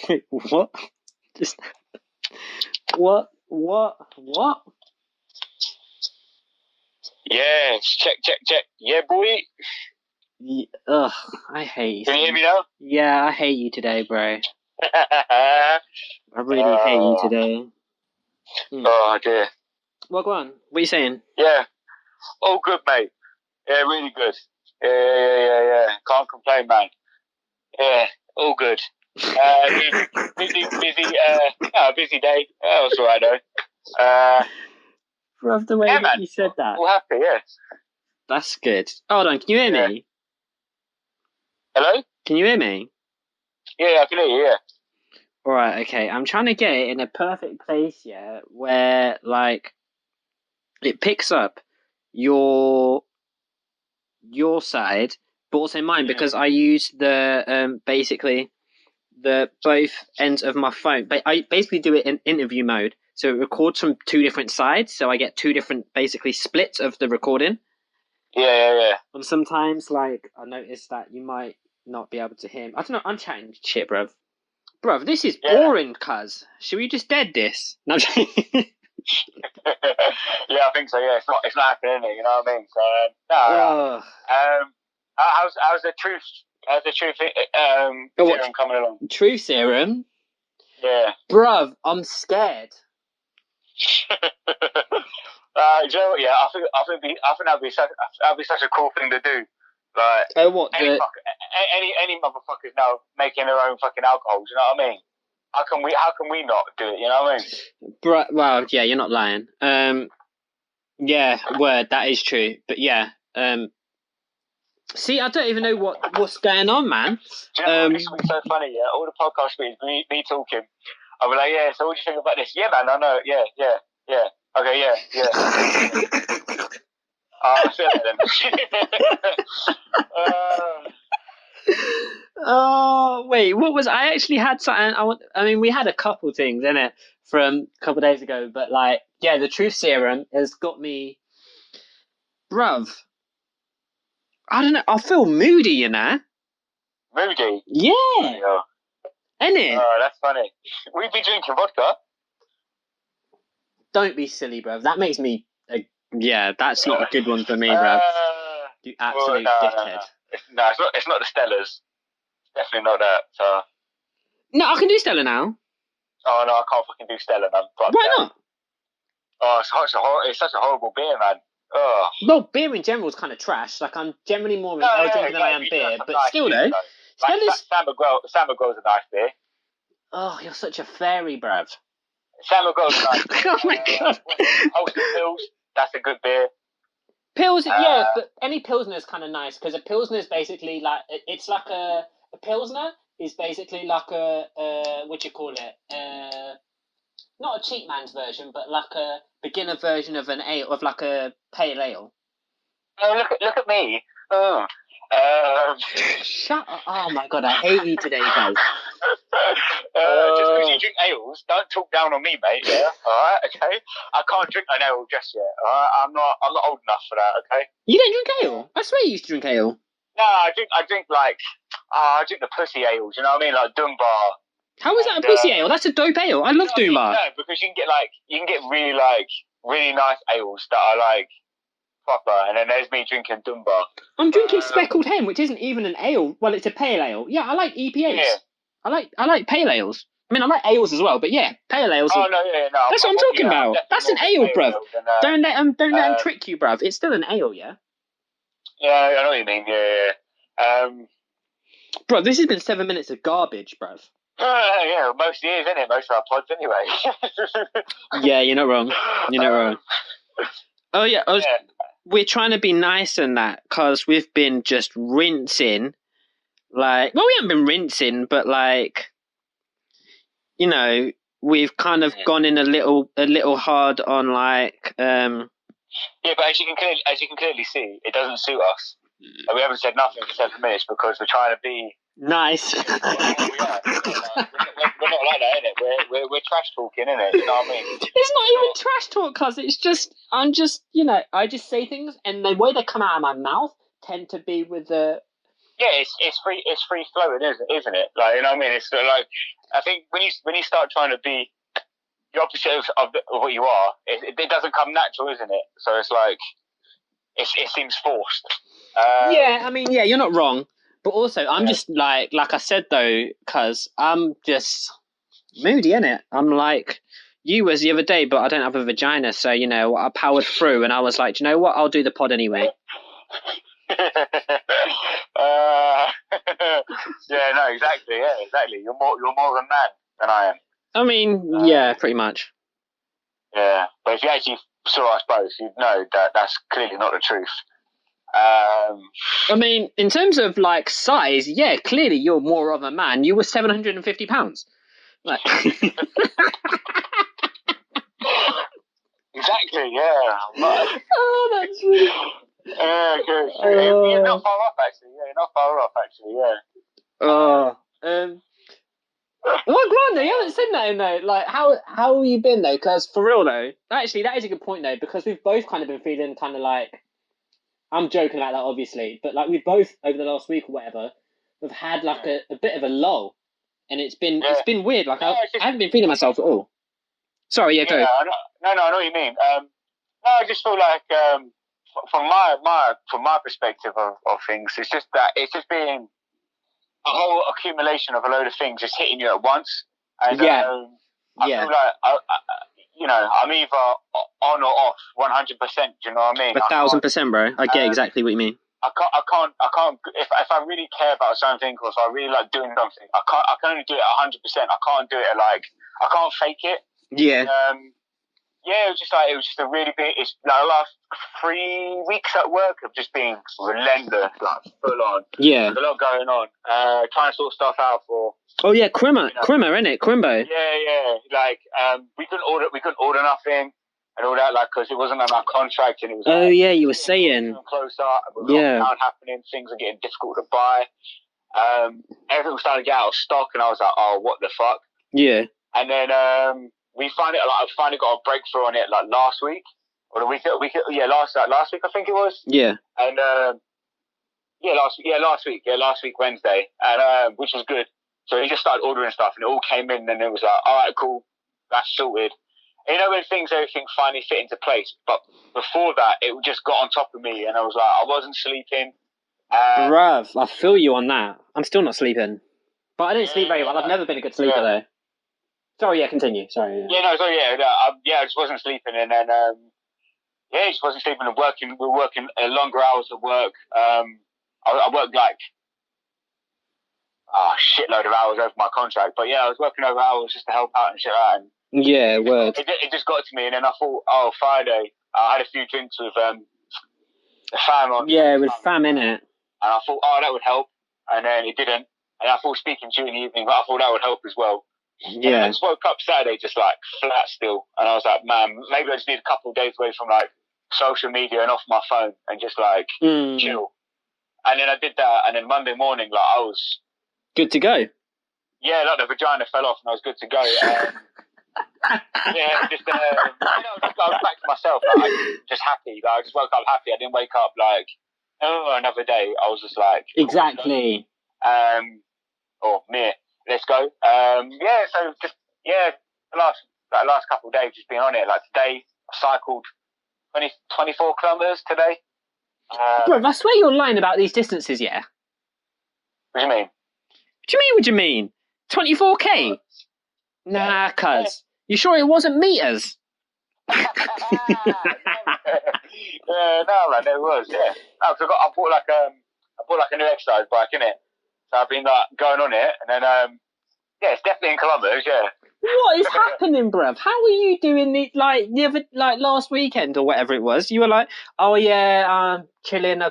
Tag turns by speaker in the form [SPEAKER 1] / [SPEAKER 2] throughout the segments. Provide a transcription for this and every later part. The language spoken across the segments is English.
[SPEAKER 1] Wait, what? Just what?
[SPEAKER 2] Yes, check. Yeah, boy.
[SPEAKER 1] Ugh, I hate you.
[SPEAKER 2] Can you hear me now?
[SPEAKER 1] Yeah, I hate you today, bro. I really hate you today.
[SPEAKER 2] Oh dear.
[SPEAKER 1] Well, go on. What are you saying?
[SPEAKER 2] Yeah. All good, mate. Yeah, really good. Yeah. Can't complain, man. Yeah, all good. Busy day. Oh, it's alright though.
[SPEAKER 1] Love the way that you said that.
[SPEAKER 2] All happy, yeah.
[SPEAKER 1] That's good. Hold on, can you hear me?
[SPEAKER 2] Hello?
[SPEAKER 1] Can you hear me?
[SPEAKER 2] Yeah, I can hear you, yeah.
[SPEAKER 1] Alright, okay. I'm trying to get it in a perfect place, yeah, where, like, it picks up your side, but also mine, because I use the, basically, the both ends of my phone. But I basically do it in interview mode. So it records from two different sides, so I get two different, basically, splits of the recording.
[SPEAKER 2] Yeah.
[SPEAKER 1] And sometimes, like, I notice that you might not be able to hear me. I don't know, I'm chatting shit, bruv. Bruv, this is boring, cuz. Should we just dead this? No, I'm joking.
[SPEAKER 2] Yeah, I think so, yeah. It's not happening, you know what I mean? So, how's the truth serum coming along?
[SPEAKER 1] Truth serum?
[SPEAKER 2] Yeah.
[SPEAKER 1] Bruv, I'm scared.
[SPEAKER 2] You know what? Yeah, I think that'd be such a cool thing to do. Like, any motherfuckers now making their own fucking alcohol. Do you know what I mean? How can we not do it? You know what I mean?
[SPEAKER 1] Bruh, well, yeah, you're not lying. Yeah, word, that is true. But yeah, see, I don't even know what's going on, man.
[SPEAKER 2] Do you know this week's so funny? Yeah, all the podcast meetings, me talking. I'll be like, yeah. So what do you think about this? Yeah, man. I know. Yeah. Okay, yeah. I feel it then.
[SPEAKER 1] Oh wait, what was I actually had something? I mean, we had a couple things in it from a couple days ago, but like, yeah, the truth serum has got me, bruv. I don't know. I feel moody, you know.
[SPEAKER 2] Moody.
[SPEAKER 1] Yeah. Ain't it?
[SPEAKER 2] Oh, that's funny. We've been drinking vodka.
[SPEAKER 1] Don't be silly, bruv. That makes me. Yeah, that's not a good one for me, bruv. You absolute dickhead.
[SPEAKER 2] No, it's not the Stellas. Definitely not that. So.
[SPEAKER 1] No, I can do Stella now.
[SPEAKER 2] Oh no, I can't fucking do Stella, man.
[SPEAKER 1] Why not?
[SPEAKER 2] Oh, it's such a horrible beer, man. Oh.
[SPEAKER 1] Well, beer in general is kind of trash. Like, I'm generally more of an ale drinker than I am beer, but nice still though.
[SPEAKER 2] Like, Samba Grow's a nice beer.
[SPEAKER 1] Oh, you're such a fairy, bruv.
[SPEAKER 2] Samba Grow's nice.
[SPEAKER 1] Oh my god.
[SPEAKER 2] Holston Pils, that's a good beer.
[SPEAKER 1] Pils, yeah, but any Pilsner is kind of nice, because a Pilsner is basically like, it's like a Pilsner is basically like what do you call it? Not a cheap man's version, but like a beginner version of an ale, of like a pale ale.
[SPEAKER 2] Oh, look at me. Oh.
[SPEAKER 1] Shut up. Oh my god, I hate you today, guys.
[SPEAKER 2] Just because you drink ales, don't talk down on me, mate, yeah? Alright, okay? I can't drink an ale just yet, alright? I'm not old enough for that, okay?
[SPEAKER 1] You don't drink ale? I swear you used to drink ale.
[SPEAKER 2] No, I drink like, I drink the pussy ales, you know what I mean? Like Dunbar.
[SPEAKER 1] How is that a pussy ale? That's a dope ale. I love Dunbar.
[SPEAKER 2] No, because you can get really nice ales that are like proper, and then there's me drinking Dunbar.
[SPEAKER 1] I'm drinking Speckled Hen, which isn't even an ale. Well, it's a pale ale. Yeah, I like EPAs. Yeah. I like pale ales. I mean, I like ales as well, but yeah, pale ales.
[SPEAKER 2] Oh no, yeah, no.
[SPEAKER 1] That's what I'm talking about. That's an ale, bruv. Don't let them trick you, bruv. It's still an ale, yeah.
[SPEAKER 2] Yeah, I know what you mean. Yeah.
[SPEAKER 1] Bro, this has been 7 minutes of garbage, bruv.
[SPEAKER 2] Yeah, most years, isn't it? Most of our pods, anyway.
[SPEAKER 1] Yeah, you're not wrong. You're not wrong. Oh yeah, we're trying to be nice in that, because we've been just rinsing. Like, well, we haven't been rinsing, but like, you know, we've kind of gone in a little hard on like. Yeah,
[SPEAKER 2] but as you can clearly see, it doesn't suit us. Like, we haven't said nothing for 7 minutes because we're trying to be
[SPEAKER 1] nice.
[SPEAKER 2] We're not like that, innit? We're trash talking, innit? You know what I mean?
[SPEAKER 1] It's not even trash talk, cuz it's just I just say things, and the way they come out of my mouth tend to be with the.
[SPEAKER 2] Yeah, it's free flowing, isn't it? Like, you know what I mean? It's like I think when you start trying to be the opposite of what you are, it doesn't come natural, isn't it? So it's like it seems forced.
[SPEAKER 1] Yeah, I mean, yeah, you're not wrong, but also I'm just like I said though, because I'm just moody, innit? I'm like you was the other day, but I don't have a vagina, so you know I powered through, and I was like, do you know what? I'll do the pod anyway.
[SPEAKER 2] Yeah, no, exactly. Yeah, exactly. You're more of a man than I am.
[SPEAKER 1] I mean, yeah, pretty much.
[SPEAKER 2] Yeah, but if you actually saw us both, you'd know that that's clearly not the truth.
[SPEAKER 1] I mean, in terms of like size, yeah, clearly you're more of a man. You were 750 pounds. Like...
[SPEAKER 2] Exactly. Yeah.
[SPEAKER 1] Oh, that's really.
[SPEAKER 2] Yeah, good. You're not far off, actually. Yeah, you're not far off, actually. Yeah.
[SPEAKER 1] Well, Grant, you haven't said that, though. Like, how have you been, though? Because for real, though, actually, that is a good point, though, because we've both kind of been feeling kind of like, I'm joking about that, obviously, but like we've both over the last week or whatever, we've had like a bit of a lull, and it's been weird. Like I haven't been feeling myself at all. Sorry, yeah, go.
[SPEAKER 2] No, I know what you mean. No, I just feel like from my perspective of things, it's just being a whole accumulation of a load of things just hitting you at once. And I feel like I'm either on or off 100%. Do you know what I mean?
[SPEAKER 1] 1,000%, bro. I get exactly what you mean.
[SPEAKER 2] I can't. If I really care about something, or if I really like doing something, I can only do it 100%. I can't do it I can't fake it.
[SPEAKER 1] Yeah.
[SPEAKER 2] Yeah, it was just a really big. It's like the last 3 weeks at work of just being relentless, like full on.
[SPEAKER 1] Yeah.
[SPEAKER 2] There's a lot going on. Trying to sort stuff out for.
[SPEAKER 1] Oh yeah, Crimmer, innit? Crimbo.
[SPEAKER 2] Yeah. Like we couldn't order nothing and all that, like because it wasn't on our contract and it was.
[SPEAKER 1] Oh yeah, you were saying.
[SPEAKER 2] Closer. With lockdown happening, things are getting difficult to buy. Everything was starting to get out of stock, and I was like, oh, what the fuck? Yeah. And then I finally got a breakthrough on it like last week or the week last week I think it was. Yeah. And last week Wednesday, and which was good. So he just started ordering stuff, and it all came in, and it was like, all right, cool, that's sorted. And, when everything finally fit into place. But before that, it just got on top of me, and I was like, I wasn't sleeping.
[SPEAKER 1] Bruv, I feel you on that. I'm still not sleeping, but I don't sleep very well. I've never been a good sleeper though. Sorry, continue. Sorry.
[SPEAKER 2] I just wasn't sleeping, and then just wasn't sleeping and working. We were working longer hours at work. I worked like a shitload of hours over my contract, but I was working over hours just to help out and shit like that. And
[SPEAKER 1] word.
[SPEAKER 2] It just got to me, and then I thought, Friday, I had a few drinks with the fam on.
[SPEAKER 1] Yeah, with fam in it.
[SPEAKER 2] And I thought, that would help, and then it didn't. And I thought speaking to you in the evening, but I thought that would help as well. Yeah. And I just woke up Saturday just like flat still, and I was like, man, maybe I just need a couple of days away from like social media and off my phone and just like chill. And then I did that, and then Monday morning, like I was
[SPEAKER 1] good to go.
[SPEAKER 2] Yeah, like the vagina fell off, and I was good to go. I was back to myself. Like, I was just happy. Like, I just woke up happy. I didn't wake up like, another day. I was just like,
[SPEAKER 1] exactly.
[SPEAKER 2] Let's go. So just the last couple of days just been on it. Like today, I cycled 24 kilometers today.
[SPEAKER 1] Bro, I swear you're lying about these distances. Yeah.
[SPEAKER 2] What do you mean?
[SPEAKER 1] What do you mean? 24k? Nah, cuz. You sure it wasn't meters?
[SPEAKER 2] No, man, it was. Yeah. No, because I bought like a new exercise bike, innit? So I've been like going on it, and then it's definitely in kilometers. Yeah.
[SPEAKER 1] What is happening, bruv? How are you doing the other last weekend or whatever it was? You were like, oh yeah, I'm chilling. I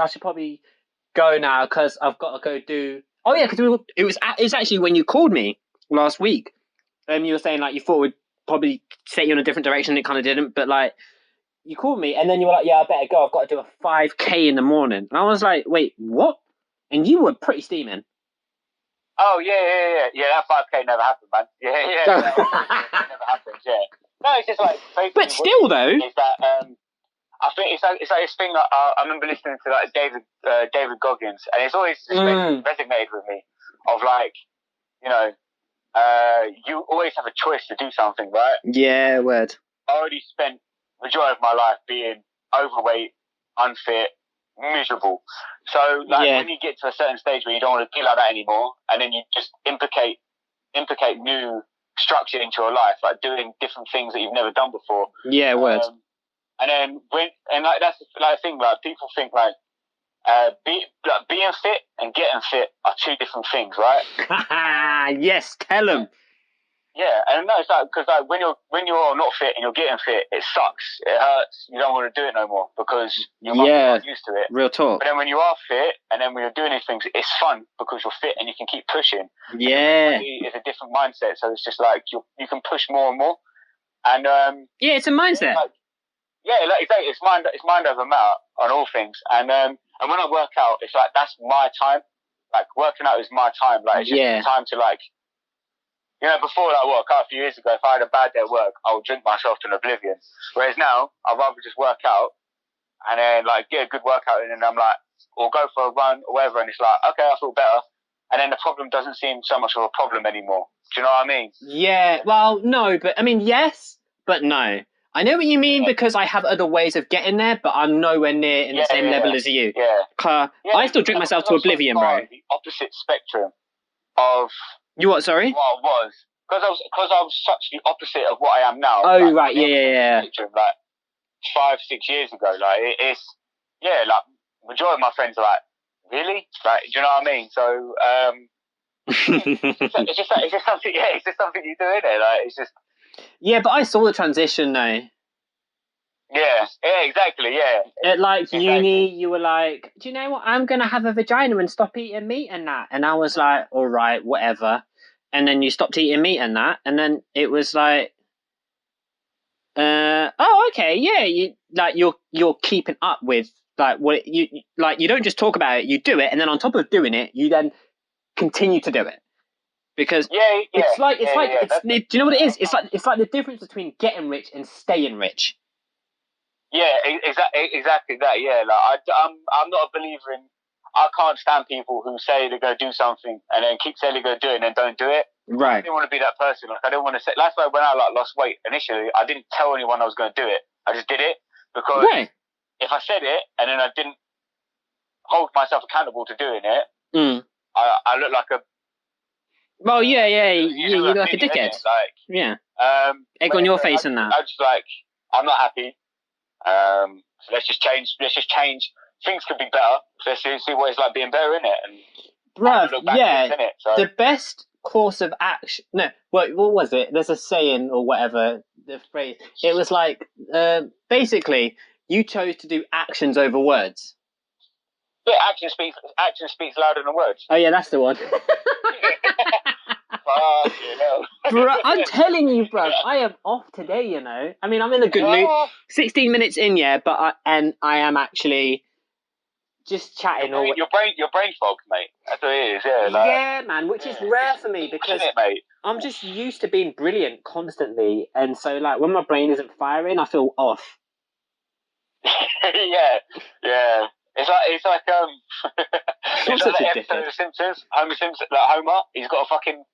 [SPEAKER 1] should probably go now because I've got to go do. Oh yeah, because it was actually when you called me last week. You were saying like you thought it would probably set you in a different direction. It kind of didn't, but like you called me and then you were like, yeah, I better go. I've got to do a 5k in the morning. And I was like, wait, what? And you were pretty steaming.
[SPEAKER 2] Oh yeah. That 5k never happened, man. Yeah. That never happened. Yeah. No, it's just like.
[SPEAKER 1] But still, though,
[SPEAKER 2] is that I think it's like this thing that I remember listening to like David Goggins, and it's always resonated with me of like, you always have a choice to do something, right?
[SPEAKER 1] Yeah, word.
[SPEAKER 2] I already spent the majority of my life being overweight, unfit, miserable. So, when you get to a certain stage where you don't want to be like that anymore, and then you just implicate new structure into your life, like doing different things that you've never done before.
[SPEAKER 1] Yeah, word.
[SPEAKER 2] And then that's the thing. Like, people think being fit and getting fit are two different things, right?
[SPEAKER 1] Yes, tell them.
[SPEAKER 2] Yeah, and no, it's like, because when you're not fit and you're getting fit, it sucks. It hurts. You don't want to do it no more because you're not used to it.
[SPEAKER 1] Real talk.
[SPEAKER 2] But then when you are fit and then when you're doing these things, it's fun because you're fit and you can keep pushing.
[SPEAKER 1] Yeah.
[SPEAKER 2] It's a different mindset, so it's just like you can push more and more. And
[SPEAKER 1] it's a mindset.
[SPEAKER 2] Exactly. It's mind over matter on all things. And when I work out, it's like that's my time. Like, working out is my time. Like, it's just the time to, like, before I work out a few years ago, if I had a bad day at work, I would drink myself to an oblivion. Whereas now, I'd rather just work out and then, like, get a good workout in, and I'm like, or go for a run or whatever, and it's like, okay, I feel better. And then the problem doesn't seem so much of a problem anymore. Do you know what I mean?
[SPEAKER 1] Yeah, well, no, but, I mean, yes, but no. I know what you mean, because I have other ways of getting there, but I'm nowhere near in the same level as you.
[SPEAKER 2] Yeah.
[SPEAKER 1] I still drink myself to oblivion, bro.
[SPEAKER 2] The opposite spectrum of...
[SPEAKER 1] You what, sorry?
[SPEAKER 2] What I was. Because I was such the opposite of what I am now.
[SPEAKER 1] Oh, like, right, yeah.
[SPEAKER 2] Spectrum, like 5-6 years ago, like, like, majority of my friends are like, really? Like, do you know what I mean? So, it's just something, it's just something you do, innit? Like, it's just...
[SPEAKER 1] Yeah, but I saw the transition, though.
[SPEAKER 2] Yeah, exactly, yeah.
[SPEAKER 1] At, like, uni, you were like, do you know what? I'm going to have a vagina and stop eating meat and that. And I was like, all right, whatever. And then you stopped eating meat and that. And then it was like, oh, okay, yeah. You're keeping up with, like, what you don't just talk about it, you do it. And then on top of doing it, you then continue to do it. Because do you know what it is? It's like the difference between getting rich and staying rich.
[SPEAKER 2] Yeah, exactly that. Yeah, like I'm not a believer in. I can't stand people who say they're going to do something and then keep saying they're going to do it and then don't do it.
[SPEAKER 1] Right.
[SPEAKER 2] I didn't want to be that person. Like, I didn't want to say. That's why when I lost weight initially, I didn't tell anyone I was going to do it. I just did it because if I said it and then I didn't hold myself accountable to doing it, I look like a.
[SPEAKER 1] Well, yeah, you look like a dickhead. Like, egg on your face and that.
[SPEAKER 2] I just like, I'm not happy. So let's just change. Things could be better. Let's see what it's like being better in it. And
[SPEAKER 1] bruv, the best course of action. No, what was it? There's a saying or whatever. The phrase. It was like, basically, you chose to do actions over words.
[SPEAKER 2] Yeah, action speaks louder than words.
[SPEAKER 1] Oh yeah, that's the one. Bro, I'm telling you, bro, I am off today. You know, I mean, I'm in a good mood. 16 minutes in, but I am actually just chatting.
[SPEAKER 2] Your brain fog, mate. That's what it is. Yeah,
[SPEAKER 1] yeah, man. Which is rare for me because I'm just used to being brilliant constantly, and so like when my brain isn't firing, I feel off.
[SPEAKER 2] yeah. It's like it's like that episode of The Simpsons. Homer Simpson, like Homer, he's got a fucking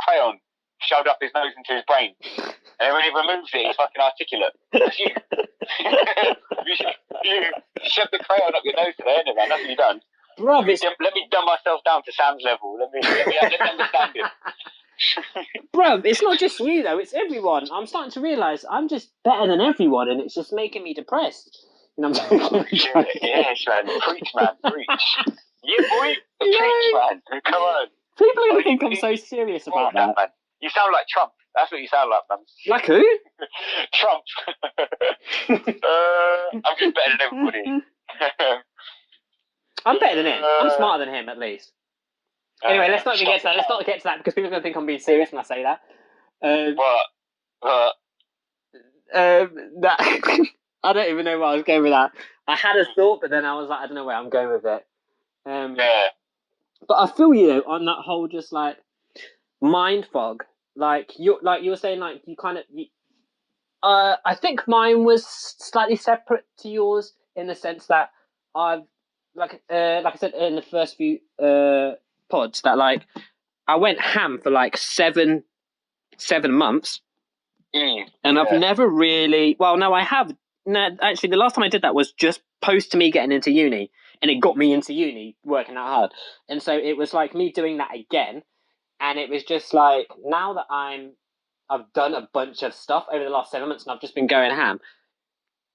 [SPEAKER 2] crayon shoved up his nose into his brain, and then when he removes it, he's fucking articulate. That's you. you shove the crayon up your nose today, innit, man? That's what you done.
[SPEAKER 1] Bruv,
[SPEAKER 2] let me dumb myself down to Sam's level. Let me understand it.
[SPEAKER 1] Bruv, it's not just you though; it's everyone. I'm starting to realise I'm just better than everyone, and it's just making me depressed.
[SPEAKER 2] Yes, man. Preach, man. Preach. Yeah, boy. Preach, man. Come on.
[SPEAKER 1] People are going to think I'm so serious about that.
[SPEAKER 2] Man. You sound like Trump. That's what you sound like, man.
[SPEAKER 1] Like who?
[SPEAKER 2] Trump. I'm just better than everybody.
[SPEAKER 1] I'm better than him. I'm smarter than him, at least. Anyway, let's not get to that. Let's not get to that because people are going to think I'm being serious when I say that.
[SPEAKER 2] What?
[SPEAKER 1] That... I don't even know where I was going with that. I had a thought, but then I was like, I don't know where I'm going with it. But I feel on that whole just like mind fog. Like you were saying, like you kind of. I think mine was slightly separate to yours in the sense that I've like I said in the first few pods that like I went ham for like 7 months, and I've never really. Well, no, I have. No, actually, the last time I did that was just post to me getting into uni, and it got me into uni working that hard, and so it was like me doing that again, and it was just like now that I've done a bunch of stuff over the last 7 months, and I've just been going ham.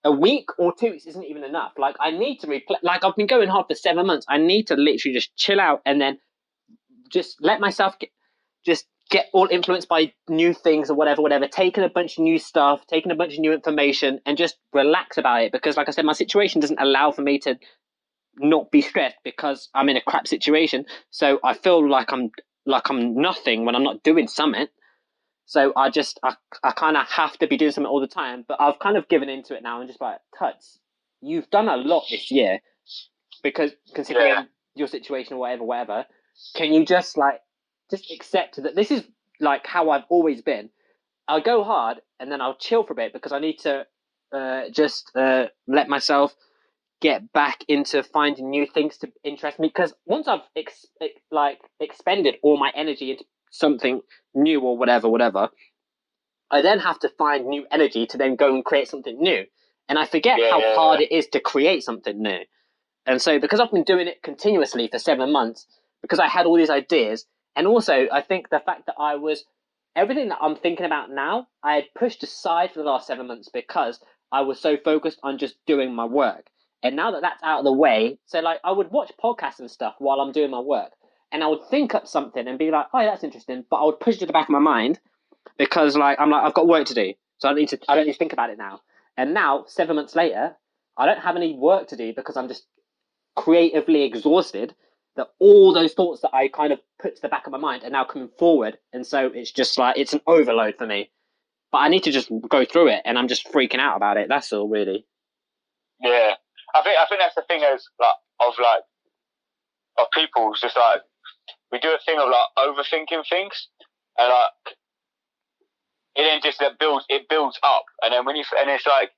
[SPEAKER 1] A week or 2 weeks isn't even enough. Like I need to like I've been going hard for 7 months. I need to literally just chill out and then just let myself get all influenced by new things or whatever, taking a bunch of new stuff, taking a bunch of new information, and just relax about it. Because like I said, my situation doesn't allow for me to not be stressed because I'm in a crap situation. So I feel like I'm nothing when I'm not doing something. So I kind of have to be doing something all the time, but I've kind of given into it now and just like, Tuts, you've done a lot this year because considering your situation or whatever, can you just accept that this is like how I've always been? I'll go hard and then I'll chill for a bit because I need to just let myself get back into finding new things to interest me. Because once I've expended all my energy into something new or whatever, I then have to find new energy to then go and create something new. And I forget how hard it is to create something new. And so because I've been doing it continuously for 7 months, because I had all these ideas, and also I think the fact that everything that I'm thinking about now, I had pushed aside for the last 7 months because I was so focused on just doing my work. And now that that's out of the way, so like I would watch podcasts and stuff while I'm doing my work. And I would think up something and be like, oh, that's interesting. But I would push it to the back of my mind because I've got work to do. So I don't need to think about it now. And now, 7 months later, I don't have any work to do because I'm just creatively exhausted, that all those thoughts that I kind of put to the back of my mind are now coming forward. And so it's just like, it's an overload for me. But I need to just go through it, and I'm just freaking out about it. That's all, really.
[SPEAKER 2] Yeah. I think that's the thing of people. It's just like, we do a thing of like overthinking things, and like, it then just builds up. And then and it's like,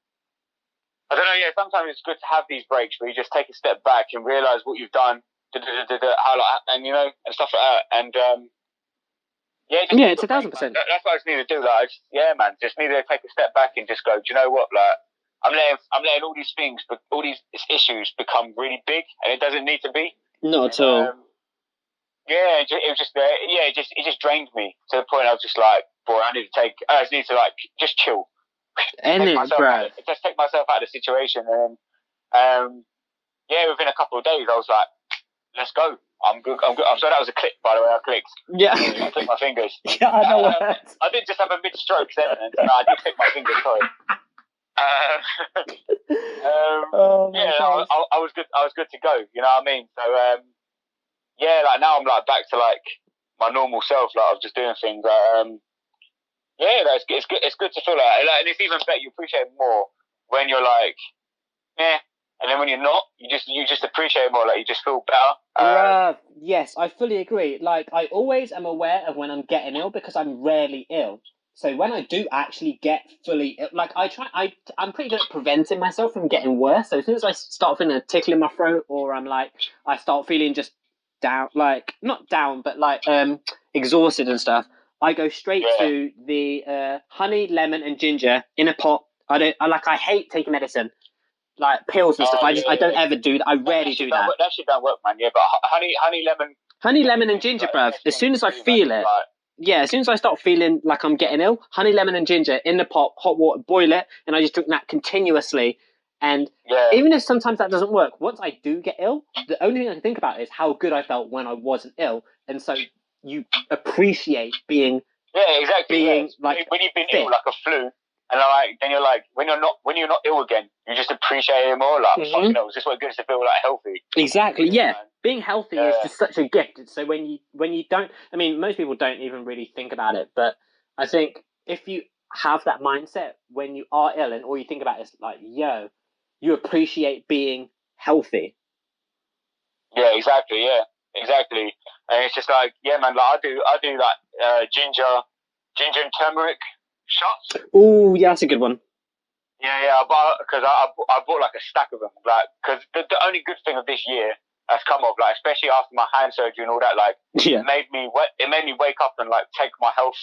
[SPEAKER 2] I don't know, sometimes it's good to have these breaks where you just take a step back and realize what you've done, and and stuff like that. And
[SPEAKER 1] it's 1,000%.
[SPEAKER 2] That's what I just need to do. Like, just need to take a step back and just go, do you know what? Like, I'm letting all these things, but all these issues become really big, and it doesn't need to be.
[SPEAKER 1] Not at all.
[SPEAKER 2] It just drained me to the point I was just like, boy, I just need to like just chill. Just take myself out of the situation, and within a couple of days, I was like, let's go. I'm good. I'm sorry, that was a click, by the way. I clicked.
[SPEAKER 1] Yeah.
[SPEAKER 2] I clicked my fingers.
[SPEAKER 1] Yeah, I know what.
[SPEAKER 2] I didn't just have a mid-stroke sentence. No, I did click my fingers. Sorry. I was good. I was good to go. You know what I mean? So like now I'm like back to like my normal self. Like I was just doing things. It's good. It's good to feel like, and it's even better. You appreciate it more when you're like, and then when you're not, you just appreciate it more. Like you just feel better.
[SPEAKER 1] Yes, I fully agree. Like I always am aware of when I'm getting ill because I'm rarely ill. So when I do actually get fully ill, like I'm pretty good at preventing myself from getting worse. So as soon as I start feeling a tickle in my throat, or I start feeling just down, like not down, but like exhausted and stuff, I go straight to the honey, lemon, and ginger in a pot. I hate taking medicine, like pills and stuff. I don't ever do that. I rarely do that.
[SPEAKER 2] That shit don't work, man. Yeah, but
[SPEAKER 1] honey, lemon, and ginger, bruv. As soon as I feel it. As soon as I start feeling like I'm getting ill, honey, lemon, and ginger in the pot, hot water, boil it, and I just drink that continuously. And even if sometimes that doesn't work, once I do get ill, the only thing I can think about is how good I felt when I wasn't ill. And so you appreciate being like
[SPEAKER 2] when you've been
[SPEAKER 1] fit.
[SPEAKER 2] ill, like a flu, and then you're like, when you're not ill again, you just appreciate it more. Like, fucking hell, it's just what good to feel like healthy.
[SPEAKER 1] Exactly, yeah. Being healthy is just such a gift. So when you don't, I mean, most people don't even really think about it, but I think if you have that mindset when you are ill and all you think about is like, you appreciate being healthy.
[SPEAKER 2] Yeah, exactly. Yeah, exactly. And it's just like, man, like I do like ginger and turmeric shots.
[SPEAKER 1] Oh, yeah, that's a good one.
[SPEAKER 2] Yeah, I bought like a stack of them. Like, because the only good thing of this year has come off. Like, especially after my hand surgery and all that. Like,
[SPEAKER 1] yeah.
[SPEAKER 2] it made me wake up and like take my health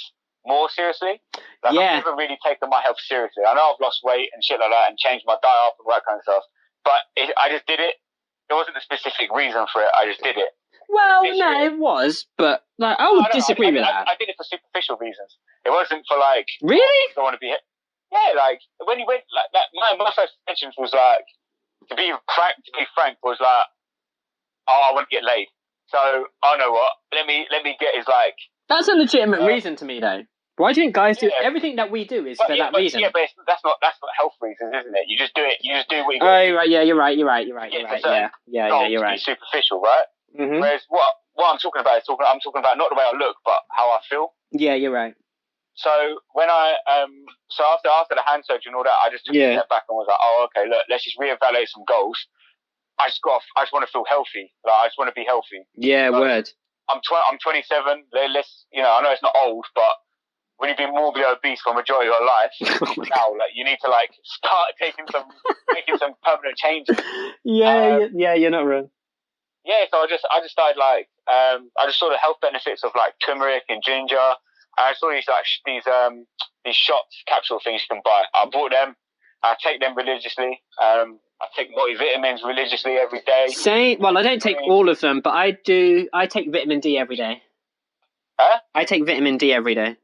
[SPEAKER 2] more seriously. Like,
[SPEAKER 1] yeah.
[SPEAKER 2] I've never really taken my health seriously. I know I've lost weight and shit like that and changed my diet up and all that kind of stuff. But I just did it. There wasn't a specific reason for it. I just did it.
[SPEAKER 1] Well, no, it was, but like I would disagree with that.
[SPEAKER 2] I did it for superficial reasons. It wasn't for like.
[SPEAKER 1] Really?
[SPEAKER 2] I want to be. Yeah, like when you went like that. My first intentions was like to be frank was like, oh, I want to get laid. So I know what. Let me get is like.
[SPEAKER 1] That's a legitimate reason to me, though. Why do you think guys do everything that we do is for that reason?
[SPEAKER 2] Yeah, but that's not health reasons, isn't it? You just do it. You just do what you.
[SPEAKER 1] Oh, right. Yeah, you're right. You're right. You're right. You're right. Yeah, you're right.
[SPEAKER 2] Superficial, right? Mm-hmm. Whereas what I'm talking about is I'm talking about not the way I look, but how I feel.
[SPEAKER 1] Yeah, you're right.
[SPEAKER 2] So when after the hand surgery and all that, I just took a step back and was like, oh, okay, look, let's just reevaluate some goals. I just want to feel healthy. Like, I just want to be healthy.
[SPEAKER 1] Yeah, word.
[SPEAKER 2] I'm 27. Let's, I know it's not old, but when you've been morbidly obese for a majority of your life, now like you need to like start making some permanent changes.
[SPEAKER 1] Yeah, you're not wrong.
[SPEAKER 2] Yeah, so I just started like I just saw the health benefits of like turmeric and ginger. I saw these shots, capsule things you can buy. I bought them. I take them religiously. I take multivitamins religiously every day.
[SPEAKER 1] Same. Well, I don't take all of them, but I do. I take vitamin D every day.
[SPEAKER 2] Huh?
[SPEAKER 1] I take vitamin D every day.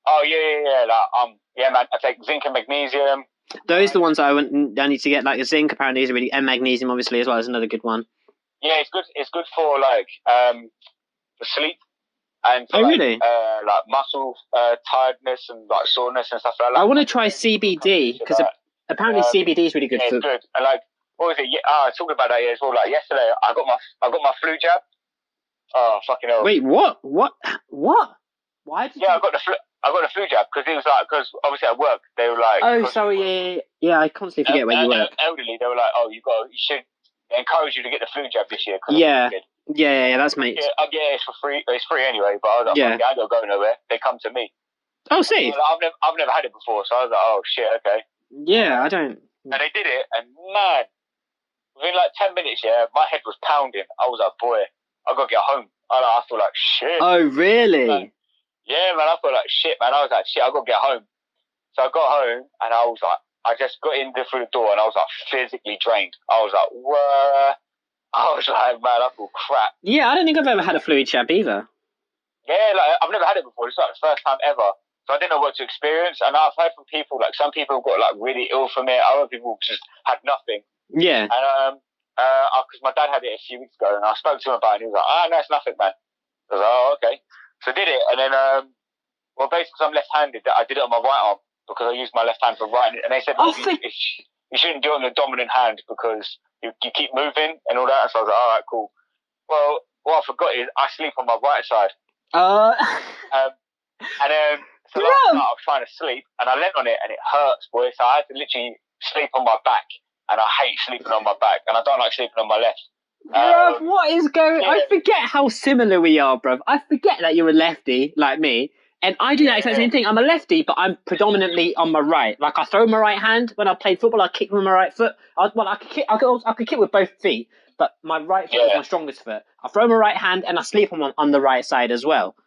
[SPEAKER 2] Oh yeah. Like, man. I take zinc and magnesium.
[SPEAKER 1] Those are the ones I need to get. Like zinc apparently is really, and magnesium obviously as well is another good one.
[SPEAKER 2] Yeah, it's good. It's good for like for sleep and for,
[SPEAKER 1] really?
[SPEAKER 2] Like muscle tiredness and like soreness and stuff like that.
[SPEAKER 1] I want to try CBD because apparently CBD is really good for.
[SPEAKER 2] It's good. And like, what was it? I talked about that as well. Like yesterday, I got my flu jab. Oh fucking hell!
[SPEAKER 1] Wait, what? Why did?
[SPEAKER 2] Yeah, I got the flu jab because it was like obviously at work they were like.
[SPEAKER 1] Oh, sorry. Yeah. I constantly forget where you work.
[SPEAKER 2] Elderly, they were like, oh, you should encourage you to get the flu jab this year.
[SPEAKER 1] Yeah, that's mate.
[SPEAKER 2] Yeah, it's for free. It's free anyway. But I was like, I don't go nowhere. They come to me.
[SPEAKER 1] Oh, see.
[SPEAKER 2] I've never had it before, so I was like, oh shit, okay.
[SPEAKER 1] Yeah, I don't.
[SPEAKER 2] And they did it, and man, within like 10 minutes, my head was pounding. I was like, boy, I gotta get home. I feel like shit.
[SPEAKER 1] Oh, really?
[SPEAKER 2] Man, I feel like shit, man. I was like, shit, I gotta get home. So I got home, and I was like, I just got in through the door, and I was like physically drained. I was like, what? I was like, man, I feel crap.
[SPEAKER 1] Yeah, I don't think I've ever had a flu jab either.
[SPEAKER 2] Yeah, like I've never had it before. It's like the first time ever. So I didn't know what to experience. And I've heard from people, like some people got like really ill from it. Other people just had nothing.
[SPEAKER 1] Yeah.
[SPEAKER 2] And because my dad had it a few weeks ago, and I spoke to him about it, and he was like, no, it's nothing, man. I was like, oh, okay. So I did it, and then, basically, because I'm left-handed, I did it on my right arm because I used my left hand for writing it. And they said, you shouldn't do it on the dominant hand because you keep moving and all that. So I was like, all right, cool. Well, what I forgot is I sleep on my right side. And then, so last night I was trying to sleep, and I leant on it, and it hurts, boy. So I had to literally sleep on my back, and I hate sleeping on my back, and I don't like sleeping on my left.
[SPEAKER 1] Bruv, what is going? I forget how similar we are, bruv. I forget that you're a lefty like me, and I do that exact same thing. I'm a lefty, but I'm predominantly on my right. Like I throw my right hand when I played football. I kick with my right foot. I could kick with both feet, but my right foot is my strongest foot. I throw my right hand, and I sleep on the right side as well.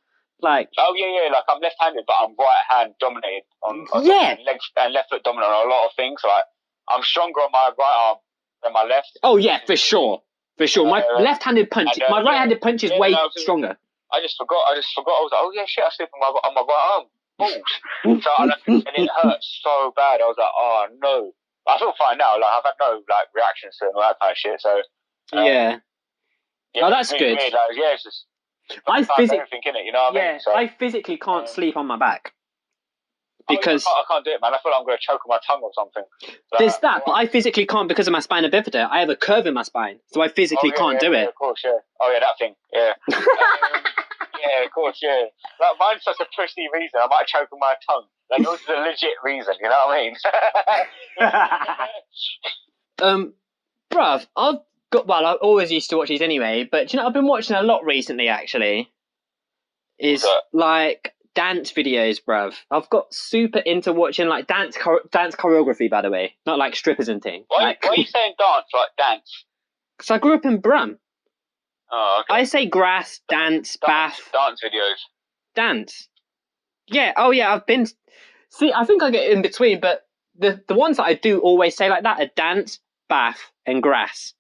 [SPEAKER 1] Like
[SPEAKER 2] like I'm left-handed, but I'm right hand dominated on legs and left foot dominant on a lot of things. Like I'm stronger on my right arm than my left.
[SPEAKER 1] Oh yeah, for sure. My left-handed punch, my right-handed punch is way stronger.
[SPEAKER 2] I just forgot. I was like, oh yeah, shit, I sleep on my right arm. Balls. And it hurts so bad. I was like, oh no. I feel fine now. Like I've had no like reactions to it and all that kind of shit. So
[SPEAKER 1] oh, that's
[SPEAKER 2] really
[SPEAKER 1] good.
[SPEAKER 2] Weird. Like, it's just. I
[SPEAKER 1] physically can't sleep on my back because
[SPEAKER 2] I can't do it, man. I feel like I'm going to choke on my tongue or something.
[SPEAKER 1] There's that, but I physically can't because of my spina bifida. I have a curve in my spine, so I physically can't do it.
[SPEAKER 2] Of course, yeah. Oh yeah, that thing, yeah. Yeah, of course, yeah. Like, mine's such a prissy reason. I might choke on my tongue. Like yours is a legit reason. You know what I mean?
[SPEAKER 1] Bruv, I always used to watch these anyway, but I've been watching a lot recently, actually. Is like dance videos, bruv. I've got super into watching like dance choreography, by the way. Not like strippers and things.
[SPEAKER 2] Why are you saying dance, like dance?
[SPEAKER 1] Because I grew up in Brum.
[SPEAKER 2] Oh, okay.
[SPEAKER 1] I say grass, dance, bath.
[SPEAKER 2] Dance videos.
[SPEAKER 1] Dance. Yeah, oh yeah, I've been... See, I think I get in between, but the ones that I do always say like that are dance, bath, and grass.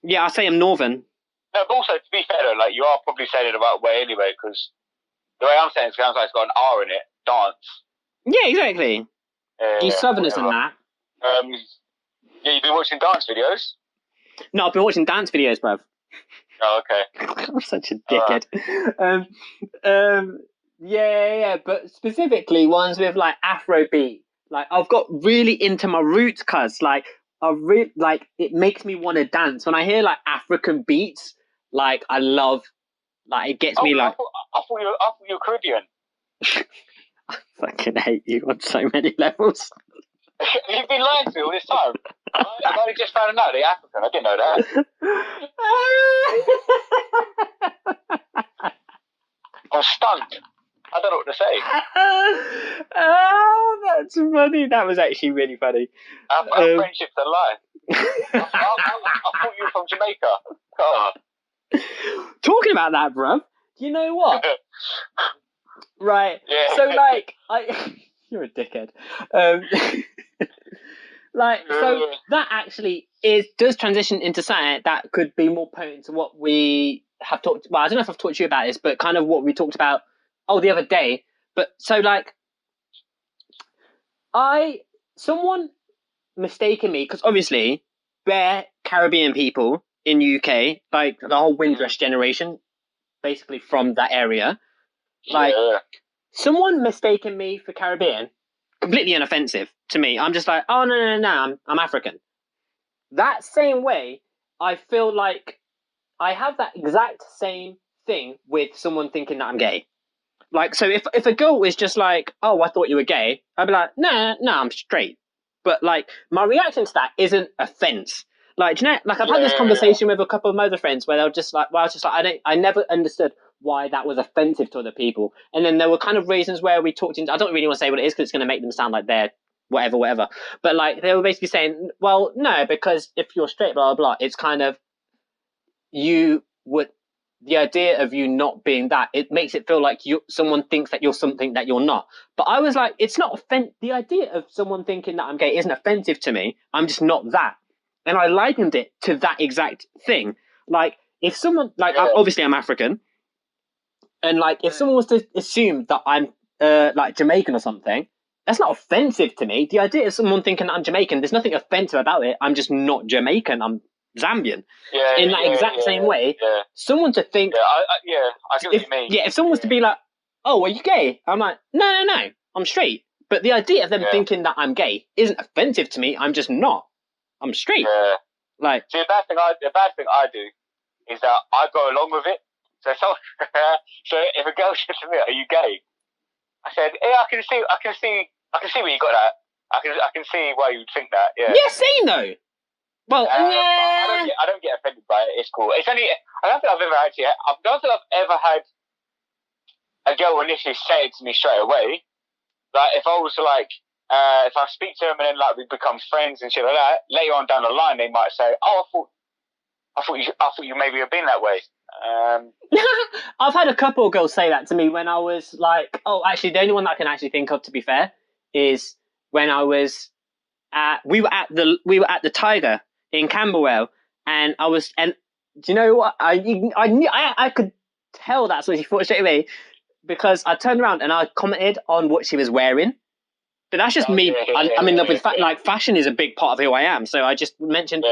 [SPEAKER 1] Yeah, I say I'm northern.
[SPEAKER 2] No, but also, to be fair though, like, you are probably saying it the right way anyway, because the way I'm saying it sounds like it's got an R in it. Dance.
[SPEAKER 1] Yeah, exactly. You southerners and that.
[SPEAKER 2] Yeah, you've been watching dance videos?
[SPEAKER 1] No, I've been watching dance videos, bruv.
[SPEAKER 2] Oh, okay.
[SPEAKER 1] I'm such a dickhead. Yeah, but specifically ones with like Afrobeat. Like I've got really into my roots, cuz like like it makes me want to dance when I hear like African beats. Like I love, like it gets me like.
[SPEAKER 2] I thought you were Caribbean.
[SPEAKER 1] I fucking hate you on so many levels.
[SPEAKER 2] You've been lying to me all this time. I've only just found out they're African. I didn't know that. I'm stunned. I don't know what to say.
[SPEAKER 1] Oh, that's funny. That was actually really funny.
[SPEAKER 2] Our friendship's a lie. I thought you were from Jamaica. Oh.
[SPEAKER 1] Talking about that, bruv, do you know what? Right.
[SPEAKER 2] Yeah.
[SPEAKER 1] So, like, you're a dickhead. Like, so that actually does transition into something that could be more potent to what we have talked. Well, I don't know if I've talked to you about this, but kind of what we talked about the other day. But so, like, someone mistaken me because obviously they're Caribbean people in UK, like the whole Windrush generation, basically from that area. Like, someone mistaken me for Caribbean, completely inoffensive to me. I'm just like, oh no, I'm African. That same way, I feel like I have that exact same thing with someone thinking that I'm gay. Like, so if a girl is just like, oh, I thought you were gay, I'd be like, no, I'm straight. But like, my reaction to that isn't offense. Like, do you know, like I've had this conversation with a couple of my other friends where they're just like, well, I was just like, I never understood why that was offensive to other people. And then there were kind of reasons where we talked into, I don't really want to say what it is because it's going to make them sound like they're whatever. But like, they were basically saying, well, no, because if you're straight, blah, blah, blah, it's kind of, the idea of you not being that, it makes it feel like someone thinks that you're something that you're not. But I was like, it's not the idea of someone thinking that I'm gay isn't offensive to me. I'm just not that. And I likened it to that exact thing. Like, if someone, like, obviously I'm African, and like, if someone was to assume that I'm like Jamaican or something, that's not offensive to me. The idea of someone thinking that I'm Jamaican, there's nothing offensive about it. I'm just not Jamaican. I'm Zambian. In that exact same way, someone to think...
[SPEAKER 2] I get what you mean.
[SPEAKER 1] Yeah, if someone was to be like, oh, are you gay? I'm like, no, I'm straight. But the idea of them thinking that I'm gay isn't offensive to me. I'm just not. I'm straight.
[SPEAKER 2] Yeah.
[SPEAKER 1] Like,
[SPEAKER 2] see, the bad thing I do is that I go along with it. So if a girl says to me, "Are you gay?" I said, "Yeah, I can see where you got that. I can see why you'd think that." Yeah.
[SPEAKER 1] Yeah, same though. Well,
[SPEAKER 2] I don't get offended by it. It's cool. It's only I don't think I've ever had a girl initially say it to me straight away. Like if I was like, if I speak to them and then like we become friends and shit like that, later on down the line they might say, "Oh, I thought you maybe have been that way."
[SPEAKER 1] I've had a couple of girls say that to me when I was like, oh, actually, the only one that I can actually think of, to be fair, is when I was we were at the Tiger in Camberwell, and do you know what? I knew I could tell that's what she thought straight away because I turned around and I commented on what she was wearing. But that's just me. I'm in love with like fashion is a big part of who I am. So I just mentioned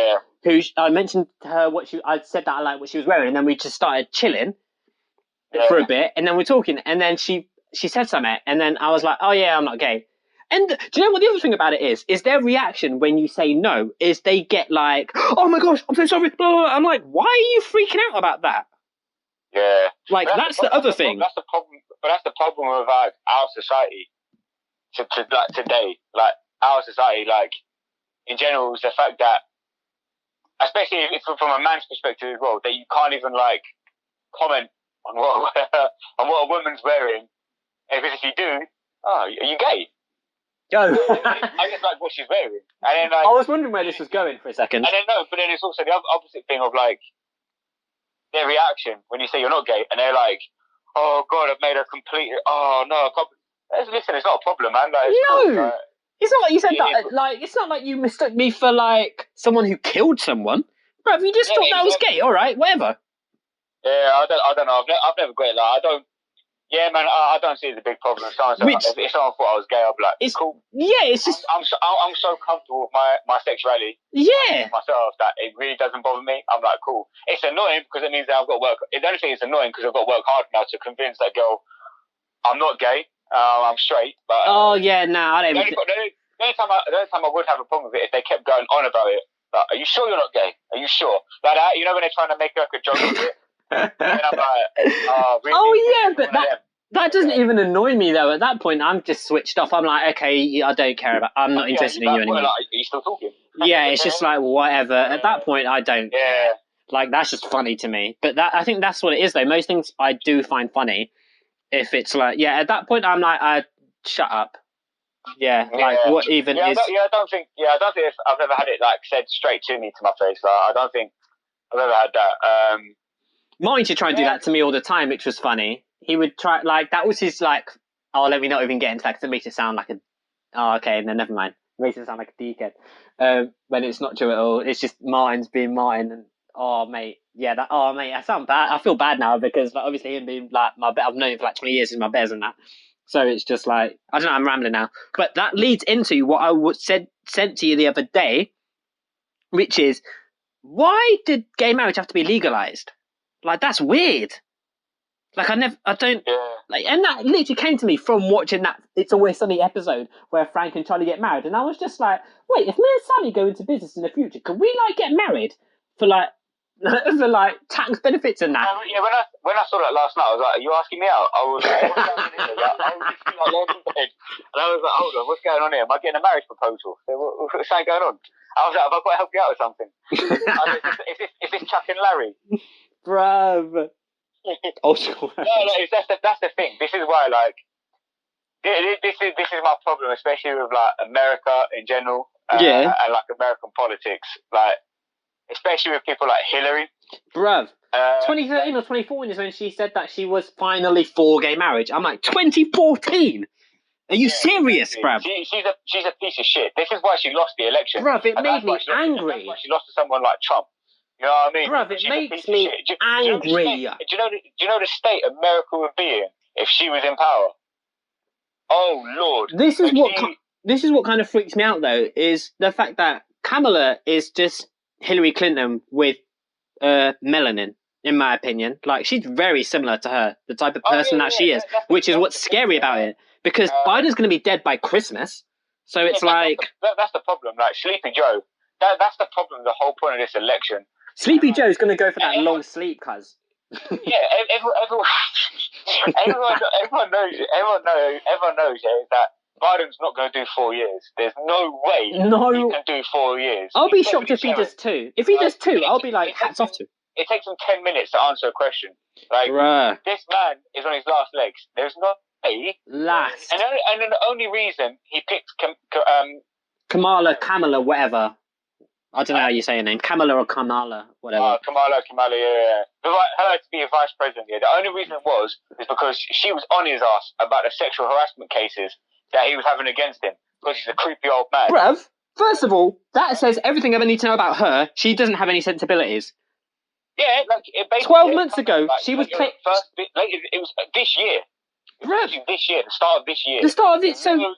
[SPEAKER 1] I mentioned to her I said that I like what she was wearing, and then we just started chilling for a bit, and then we're talking, and then she said something, and then I was like, oh yeah, I'm not gay. And do you know what the other thing about it is their reaction when you say no is they get like, oh my gosh, I'm so sorry. Blah, blah, blah. I'm like, why are you freaking out about that?
[SPEAKER 2] Yeah.
[SPEAKER 1] Like that's the other thing.
[SPEAKER 2] That's the problem. But that's the problem with like our society. To like today, like our society, like in general, is the fact that, especially if from a man's perspective as well, that you can't even like comment on what a woman's wearing. Because if you do, are you gay?
[SPEAKER 1] Oh.
[SPEAKER 2] I just like what she's wearing, and then like,
[SPEAKER 1] I was wondering where this was going for a second.
[SPEAKER 2] And then but then it's also the opposite thing of like, their reaction when you say you're not gay, and they're like, "Oh God, I've made a complete. Oh no, I can't." Listen, it's not a problem, man. Like, it's
[SPEAKER 1] no,
[SPEAKER 2] cool, like,
[SPEAKER 1] it's not like you said that. Like, it's not like you mistook me for like someone who killed someone. Bro, if you just thought that was gay, all right, whatever.
[SPEAKER 2] Yeah, I don't know. I've never got it. Like, I don't. Yeah, man, I don't see it as a big problem. If someone thought I was gay, I'd be like, it's cool.
[SPEAKER 1] Yeah, it's just
[SPEAKER 2] I'm so comfortable with my sexuality.
[SPEAKER 1] Yeah,
[SPEAKER 2] myself that it really doesn't bother me. I'm like, cool. It's annoying because it means that I've got to work. The only thing is annoying because I've got to work hard now to convince that girl I'm not gay. I'm straight. But
[SPEAKER 1] yeah, no, I don't.
[SPEAKER 2] The only time I would have a problem with it if they kept going on about it. Like, are you sure you're not gay? Are you sure? Like that, you know, when they're trying to make like a joke of it. And I'm like, really?
[SPEAKER 1] Oh yeah, but that doesn't even annoy me though. At that point, I'm just switched off. I'm like, okay, I don't care about. I'm not interested in you anymore.
[SPEAKER 2] Like, are you still talking?
[SPEAKER 1] Yeah, it's just like whatever. At that point, I don't care. Like, that's just funny to me. But I think that's what it is though. Most things I do find funny. If it's like, at that point, I'm like, shut up. Yeah, like what even is?
[SPEAKER 2] I don't think I've ever had it like said straight to me to my face. Like, I don't think I've ever had that.
[SPEAKER 1] Mine used to try and do that to me all the time, which was funny. He would try, like, that was his, like, let me not even get into that because it makes it sound like okay, then never mind. It makes it sound like a dickhead. When it's not true at all. It's just Martin's being Martin. And, mate, I sound bad. I feel bad now because, like, obviously him being, like, I've known him for, like, 20 years, he's my bears and that. So it's just, like, I don't know, I'm rambling now. But that leads into what I sent to you the other day, which is, why did gay marriage have to be legalised? Like, that's weird. Like, and that literally came to me from watching that It's Always Sunny episode where Frank and Charlie get married, and I was just like, wait, if me and Sammy go into business in the future, can we, like, get married for, like, tax benefits and that?
[SPEAKER 2] Yeah, when I saw that last night, I was like, are you asking me out? I was like, what's going on here? I was just like, laying in bed, and I was like, hold on, what's going on here? Am I getting a marriage proposal? What's going on? I was like, have I got to help you out with something? Is this Chuck and Larry?
[SPEAKER 1] Bruv.
[SPEAKER 2] That's the thing. This is why, like, this is my problem, especially with like America in general, and like American politics, like especially with people like Hillary.
[SPEAKER 1] Bruv, 2013 or 2014 is when she said that she was finally for gay marriage. I'm like, 2014? Are you serious, bruv?
[SPEAKER 2] She's a piece of shit. This is why she lost the election.
[SPEAKER 1] Bruv, it made me angry.
[SPEAKER 2] That's why she lost to someone like Trump. You know what I mean?
[SPEAKER 1] Bruv, it makes me angry.
[SPEAKER 2] Do you know the state America would be in if she was in power? Oh Lord!
[SPEAKER 1] This is what kind of freaks me out though, is the fact that Kamala is just Hillary Clinton with melanin, in my opinion. Like, she's very similar to her, the type of person she is, which is what's scary about it. Because Biden's going to be dead by Christmas, so it's like
[SPEAKER 2] that's the problem. Like Sleepy Joe, that's the problem. The whole point of this election.
[SPEAKER 1] Sleepy Joe's going to go for that long sleep, cuz.
[SPEAKER 2] Yeah, everyone knows that Biden's not going to do 4 years. There's no way he can do 4 years.
[SPEAKER 1] I'll be shocked if he does 2. If he does 2, I'll be like, hats off to him.
[SPEAKER 2] It takes him 10 minutes to answer a question. Like, this man is on his last legs. There's no way.
[SPEAKER 1] Last.
[SPEAKER 2] And the only reason he picked
[SPEAKER 1] Kamala, whatever. I don't know how you say her name. Kamala or Kamala, whatever.
[SPEAKER 2] Kamala, yeah. Her to be a vice president, yeah. The only reason is because she was on his ass about the sexual harassment cases that he was having against him, because he's a creepy old man.
[SPEAKER 1] Bruv, first of all, that says everything I ever need to know about her. She doesn't have any sensibilities.
[SPEAKER 2] Yeah, like...
[SPEAKER 1] 12 months ago, she was...
[SPEAKER 2] it was this year.
[SPEAKER 1] Bruv.
[SPEAKER 2] This year, the start of this year.
[SPEAKER 1] The start of it, so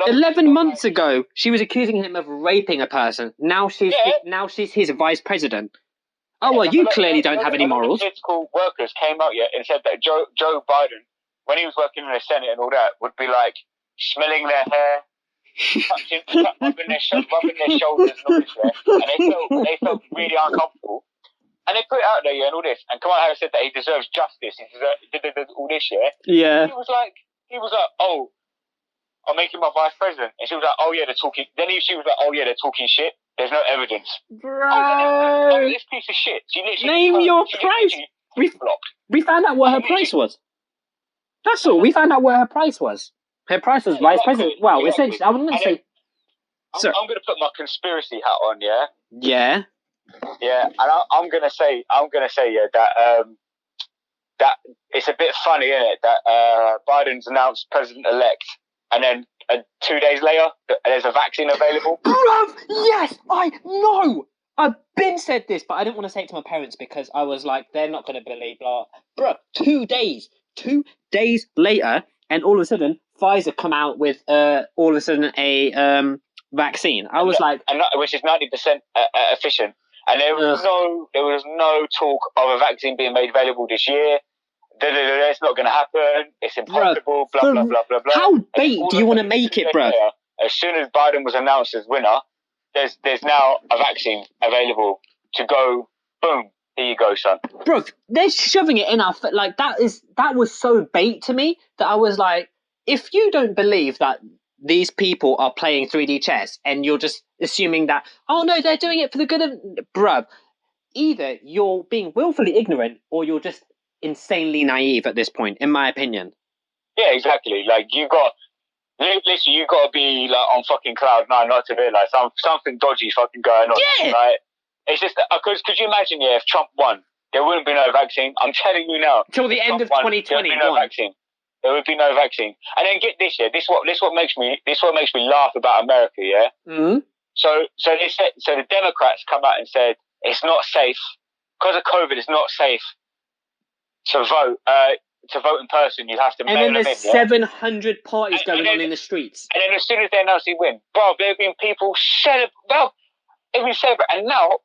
[SPEAKER 1] 11 months ago, she was accusing him of raping a person. Now she's his vice president. Oh, well, you clearly don't have any morals.
[SPEAKER 2] Political workers came out and said that Joe Biden, when he was working in the Senate and all that, would be like smelling their hair, rubbing their shoulders and all this, and they felt really uncomfortable. And they put it out there, and all this. And Kamala Harris said that he deserves justice. He did all this,
[SPEAKER 1] Yeah.
[SPEAKER 2] He was like, oh, I'm making my vice president. And she was like, oh yeah, they're talking. Then she was like, oh yeah, they're talking shit. There's no evidence.
[SPEAKER 1] Bro.
[SPEAKER 2] This piece of shit. She literally
[SPEAKER 1] name your price. We found out what her price was. That's all. We found out what her price was. Her price was vice president. Well, essentially, I wouldn't say.
[SPEAKER 2] I'm going to put my conspiracy hat on, yeah?
[SPEAKER 1] Yeah.
[SPEAKER 2] Yeah, and I'm gonna say, yeah, that it's a bit funny, isn't it? That Biden's announced president-elect, and then 2 days later, there's a vaccine available.
[SPEAKER 1] Bruv, yes, I know. I've been said this, but I didn't want to say it to my parents because I was like, they're not going to believe. Blah. Bruv, 2 days later, and all of a sudden, Pfizer come out with all of a sudden a vaccine. I was like,
[SPEAKER 2] which is 90% efficient. And there was no talk of a vaccine being made available this year. It's not going to happen. It's impossible. Blah blah blah blah blah.
[SPEAKER 1] How bait do you want to make it, bruv?
[SPEAKER 2] As soon as Biden was announced as winner, there's now a vaccine available to go. Boom. Here you go, son.
[SPEAKER 1] Bruv, they're shoving it in our like that was so bait to me that I was like, if you don't believe that these people are playing 3D chess and you're just assuming that, oh no, they're doing it for the good of, bruv, either you're being willfully ignorant or you're just insanely naive at this point, in my opinion.
[SPEAKER 2] Yeah, exactly. Like you got to be like on fucking cloud nine not to realise something dodgy fucking going on.
[SPEAKER 1] Yeah.
[SPEAKER 2] Right? It's just because could you imagine if Trump won, there wouldn't be no vaccine. I'm telling you now.
[SPEAKER 1] Till the end of 2021.
[SPEAKER 2] There would be no vaccine. There would be no vaccine. And then get this, yeah. This what makes me laugh about America, yeah.
[SPEAKER 1] Mm-hmm.
[SPEAKER 2] So the Democrats come out and said it's not safe because of COVID. It's not safe to vote. To vote in person, you have to mail them in.
[SPEAKER 1] And then there's 700 parties going on in the streets.
[SPEAKER 2] And then as soon as they announce they win, bro, there have been people and now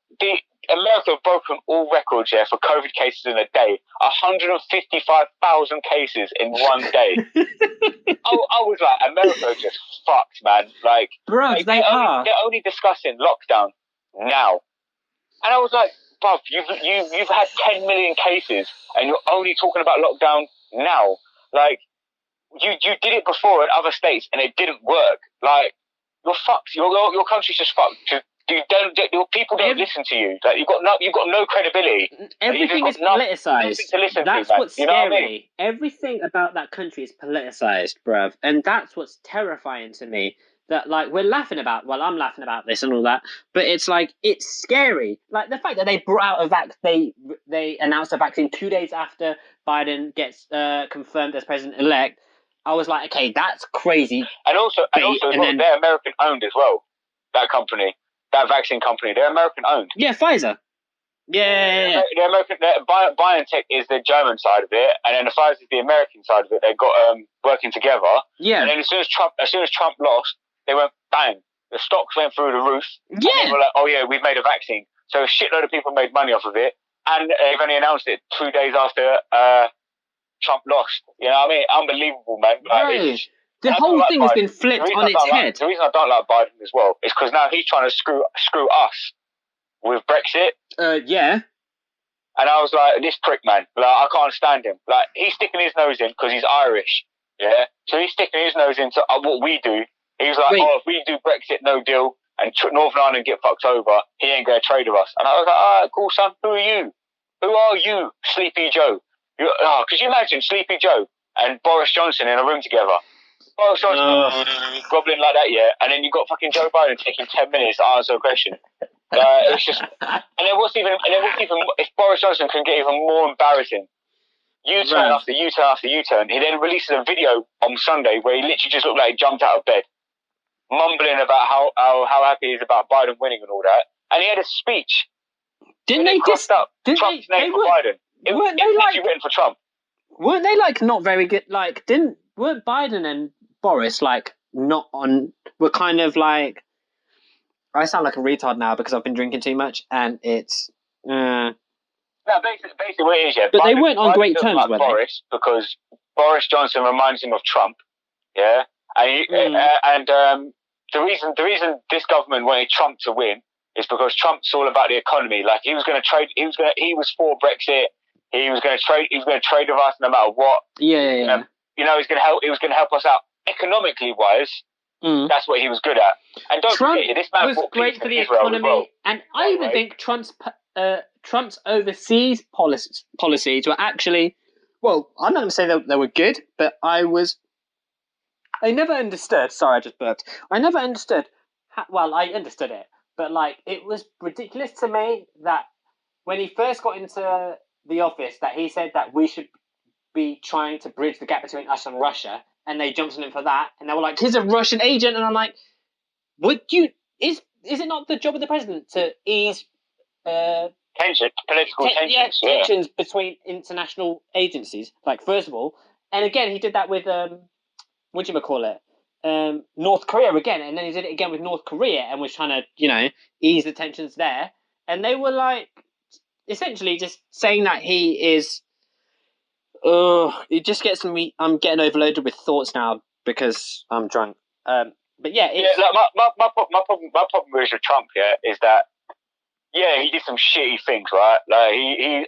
[SPEAKER 2] America have broken all records for COVID cases in a day. 155,000 cases in one day. I was like, America are just fucked, man. Like,
[SPEAKER 1] bro,
[SPEAKER 2] they're only discussing lockdown now, and I was like, bruv, you've had 10 million cases, and you're only talking about lockdown now. Like, you did it before in other states, and it didn't work. Like, you're fucked. Your country's just fucked. Your people don't listen to you. Like, you've got no credibility.
[SPEAKER 1] Everything is politicized. That's what's scary.
[SPEAKER 2] You know what I mean?
[SPEAKER 1] Everything about that country is politicized, bruv, and that's what's terrifying to me. That like we're laughing about. Well, I'm laughing about this and all that, but it's like it's scary. Like the fact that they brought out they announced a vaccine 2 days after Biden gets confirmed as president-elect. I was like, okay, that's crazy.
[SPEAKER 2] And also, they're American owned as well. That company. That vaccine company, they're American owned.
[SPEAKER 1] Yeah, Pfizer. Yeah.
[SPEAKER 2] They're American. BioNTech is the German side of it, and then the Pfizer is the American side of it. They've got working together.
[SPEAKER 1] Yeah.
[SPEAKER 2] And then as soon as Trump lost, they went bang. The stocks went through the roof.
[SPEAKER 1] Yeah.
[SPEAKER 2] And they were like, oh yeah, we've made a vaccine. So a shitload of people made money off of it, and they've only announced it 2 days after Trump lost. You know what I mean? Unbelievable, man.
[SPEAKER 1] Right. The whole thing has been flipped on its head.
[SPEAKER 2] The reason I don't like Biden as well is because now he's trying to screw us with Brexit.
[SPEAKER 1] Yeah.
[SPEAKER 2] And I was like, this prick, man. Like, I can't stand him. Like, he's sticking his nose in because he's Irish. Yeah. So he's sticking his nose into what we do. He's like, if we do Brexit, no deal, and Northern Ireland get fucked over, he ain't going to trade with us. And I was like, all right, cool, son. Who are you? Who are you, Sleepy Joe? Could you imagine Sleepy Joe and Boris Johnson in a room together? Boris Johnson gobbling like that, yeah, and then you got fucking Joe Biden taking 10 minutes to answer a question. It's just, and then what's even if Boris Johnson can get even more embarrassing, U-turn after U-turn after U-turn. He then releases a video on Sunday where he literally just looked like he jumped out of bed, mumbling about how happy he is about Biden winning and all that, and he had a speech.
[SPEAKER 1] Didn't they just
[SPEAKER 2] Trump's name for Biden? It was literally written for Trump.
[SPEAKER 1] Weren't they like not very good? Like, weren't Biden and Boris like not on? Were kind of like. I sound like a retard now because I've been drinking too much, and it's.
[SPEAKER 2] No, basically what it is, yeah.
[SPEAKER 1] But Biden, they weren't on great terms, were they?
[SPEAKER 2] Boris, because Boris Johnson reminds him of Trump, yeah, and the reason this government wanted Trump to win is because Trump's all about the economy. Like he was for Brexit. He was going to trade with us no matter what.
[SPEAKER 1] Yeah.
[SPEAKER 2] You know, he was going to help us out economically wise. That's what he was good at. And don't forget, this man
[SPEAKER 1] was great for the economy, and I even think Trump's overseas policies were actually, well, I'm not going to say they were good, but I never understood. Sorry, I just burped. I never understood. I understood it, but like it was ridiculous to me that when he first got into the office, that he said that we should be trying to bridge the gap between us and Russia, and they jumped on him for that, and they were like, "He's a Russian agent," and I'm like, "Would you? Is it not the job of the president to ease
[SPEAKER 2] political tensions,
[SPEAKER 1] tensions between international agencies? Like, first of all, and again, he did that with what do you call it? North Korea again, and then he did it again with North Korea, and was trying to ease the tensions there, and they were like essentially just saying that he is. It just gets me. I'm getting overloaded with thoughts now because I'm drunk. But yeah,
[SPEAKER 2] like my problem with Trump is that he did some shitty things, right? Like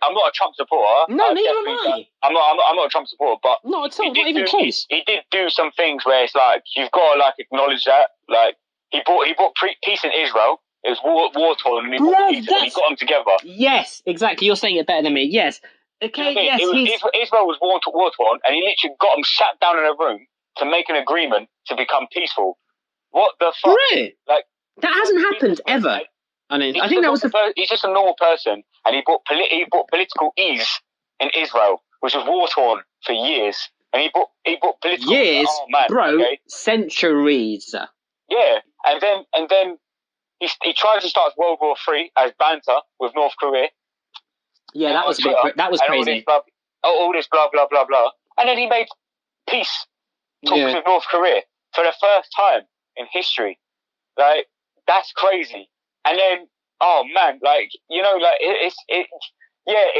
[SPEAKER 2] I'm not a Trump supporter.
[SPEAKER 1] No, neither am I.
[SPEAKER 2] I'm not a Trump supporter, but
[SPEAKER 1] not at all. Not even close.
[SPEAKER 2] He did do some things where it's like you've got to like acknowledge that. Like he brought peace in Israel. It was war torn, and he got them together.
[SPEAKER 1] Yes, exactly. You're saying it better than me. Yes. Okay.
[SPEAKER 2] You know what I mean? Israel was war torn, and he literally got them sat down in a room to make an agreement to become peaceful. What the fuck?
[SPEAKER 1] Really? Like that hasn't happened ever. I mean, I think that was
[SPEAKER 2] he's just a normal person, and he brought political ease in Israel, which was war torn for years, and he brought political
[SPEAKER 1] years, centuries.
[SPEAKER 2] Yeah, and then he tried to start World War III as banter with North Korea.
[SPEAKER 1] Yeah, that was crazy.
[SPEAKER 2] All this blah blah blah blah, and then he made peace talks with North Korea for the first time in history. Like that's crazy. And then, oh man, like it's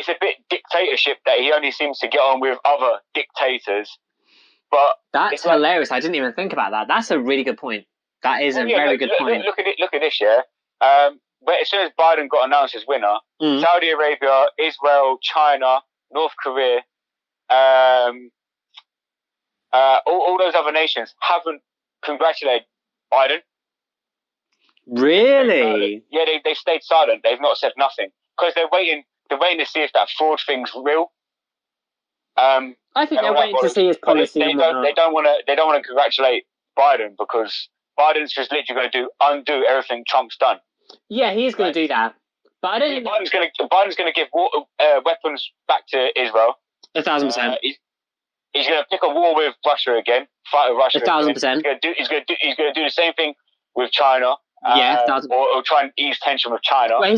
[SPEAKER 2] a bit dictatorship that he only seems to get on with other dictators. But
[SPEAKER 1] that's hilarious. I didn't even think about that. That's a really good point. That is a very good point.
[SPEAKER 2] Look at this, But as soon as Biden got announced as winner, Saudi Arabia, Israel, China, North Korea, all those other nations haven't congratulated Biden.
[SPEAKER 1] Really?
[SPEAKER 2] They stayed silent. They've not said nothing because they're waiting to see if that fraud thing's real.
[SPEAKER 1] I think they're waiting to see his policy.
[SPEAKER 2] They don't want to congratulate Biden because Biden's just literally going to undo everything Trump's done.
[SPEAKER 1] Yeah, he's going to do that. But I don't think
[SPEAKER 2] Biden's going to give weapons back to Israel.
[SPEAKER 1] 1,000%.
[SPEAKER 2] He's going to pick a war with Russia again, fight with Russia.
[SPEAKER 1] 1,000%.
[SPEAKER 2] He's going to do the same thing with China. Or try and ease tension with China.
[SPEAKER 1] Well,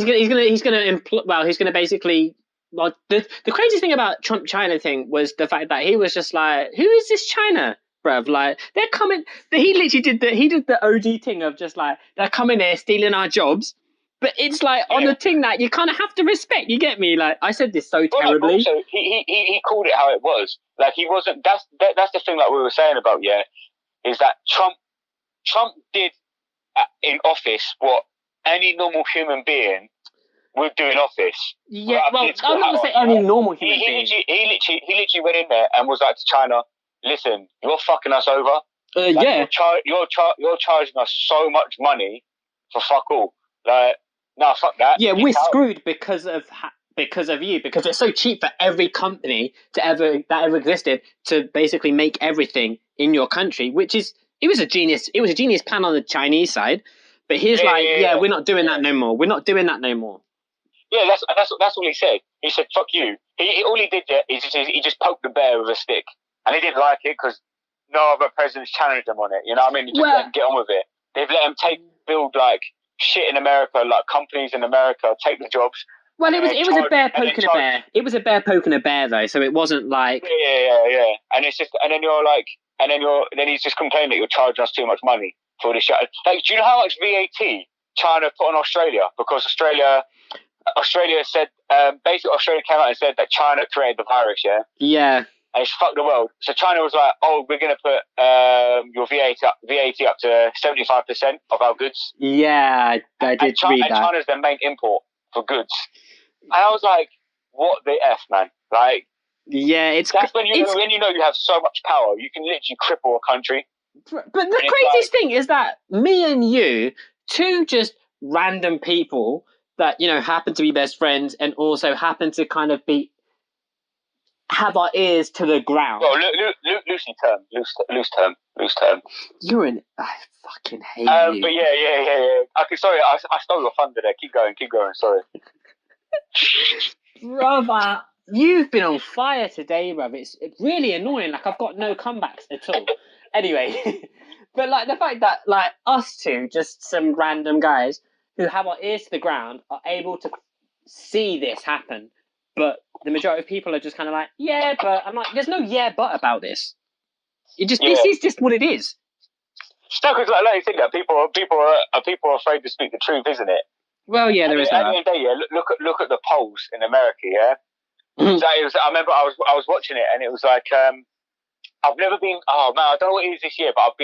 [SPEAKER 1] he's gonna basically. Well, the craziest thing about Trump-China thing was the fact that he was just like, who is this China, bruv? Like, they're coming. He literally did the OG thing of just like, they're coming here stealing our jobs. But it's like on the thing that you kind of have to respect. You get me? Like, I said this so terribly.
[SPEAKER 2] Also, he called it how it was. Like, he wasn't. That's the thing that we were saying about is that Trump did in office what any normal human being would do in office.
[SPEAKER 1] Yeah, well, I'm not going to say any normal human being.
[SPEAKER 2] He literally went in there and was like to China, listen, you're fucking us over. You're charging us so much money for fuck all. Like, no, fuck that.
[SPEAKER 1] Yeah, we're screwed because of you, because it's so cheap for every company that ever existed to basically make everything in your country, which is... It was a genius plan on the Chinese side, but he's we're not doing that no more. We're not doing that no more.
[SPEAKER 2] Yeah, that's all he said. He said, "Fuck you." All he did is he just poked the bear with a stick, and he didn't like it because no other presidents challenged him on it. You know what I mean? He just let him get on with it. They've let him build like shit in America, like companies in America, take the jobs.
[SPEAKER 1] Well, it was a bear poking a bear. It was a bear poking a bear though, so it wasn't like
[SPEAKER 2] And it's just, and then you're like. And then he's just complaining that you're charging us too much money for this shit. Like, do you know how much VAT China put on Australia? Because Australia said, basically Australia came out and said that China created the virus, yeah?
[SPEAKER 1] Yeah.
[SPEAKER 2] And it's fucked the world. So China was like, oh, we're going to put your VAT up to 75% of our goods.
[SPEAKER 1] Yeah, I did read that.
[SPEAKER 2] And China's their main import for goods. And I was like, what the F, man? Like,
[SPEAKER 1] yeah,
[SPEAKER 2] that's when you know you have so much power, you can literally cripple a country.
[SPEAKER 1] But the craziest thing is that me and you, two just random people that happen to be best friends and also happen to kind of be have our ears to the ground.
[SPEAKER 2] Well, loose term.
[SPEAKER 1] I fucking hate you.
[SPEAKER 2] But yeah. Okay, sorry, I stole your thunder there. Keep going. Sorry.
[SPEAKER 1] Brother, you've been on fire today, bruv. It's really annoying. Like, I've got no comebacks at all. Anyway, but like the fact that like us two, just some random guys who have our ears to the ground, are able to see this happen, but the majority of people are just kind of like, yeah, but I'm like, there's no yeah, but about this. This is just what it is.
[SPEAKER 2] No, because like you think that people are afraid to speak the truth, isn't it?
[SPEAKER 1] Well, yeah, there is that.
[SPEAKER 2] At the end of the day, look at the polls in America, yeah.
[SPEAKER 1] Mm-hmm.
[SPEAKER 2] So I remember I was watching it, and it was like I've never been. Oh man, I don't know what it is this year, but I've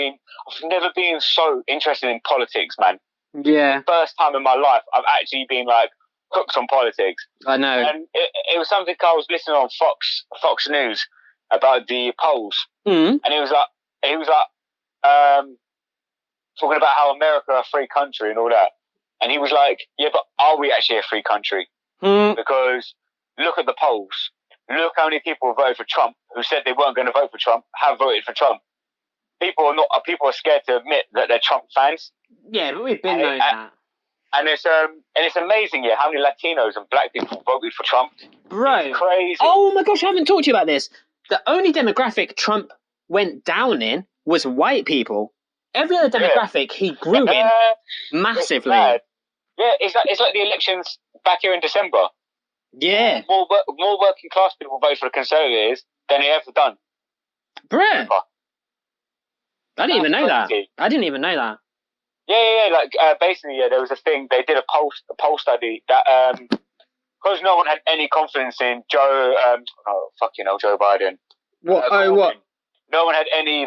[SPEAKER 2] never been so interested in politics, man.
[SPEAKER 1] Yeah.
[SPEAKER 2] First time in my life, I've actually been like hooked on politics.
[SPEAKER 1] I know.
[SPEAKER 2] And it was something I was listening on Fox News about the polls, and it was like talking about how America are a free country and all that. And he was like, yeah, but are we actually a free country? Because look at the polls. Look how many people voted for Trump who said they weren't going to vote for Trump have voted for Trump. People are scared to admit that they're Trump fans.
[SPEAKER 1] Yeah, but we've been knowing that.
[SPEAKER 2] And it's amazing, yeah, how many Latinos and black people voted for Trump.
[SPEAKER 1] Bro.
[SPEAKER 2] It's crazy.
[SPEAKER 1] Oh my gosh, I haven't talked to you about this. The only demographic Trump went down in was white people. Every other demographic he grew in massively.
[SPEAKER 2] Yeah, it's like the elections back here in December.
[SPEAKER 1] Yeah.
[SPEAKER 2] More working class people vote for the Conservatives than they ever done.
[SPEAKER 1] Bruh. I didn't even know that. Yeah.
[SPEAKER 2] Like basically, there was a thing. They did a poll study that because no one had any confidence in Joe Biden.
[SPEAKER 1] What? What?
[SPEAKER 2] No one had any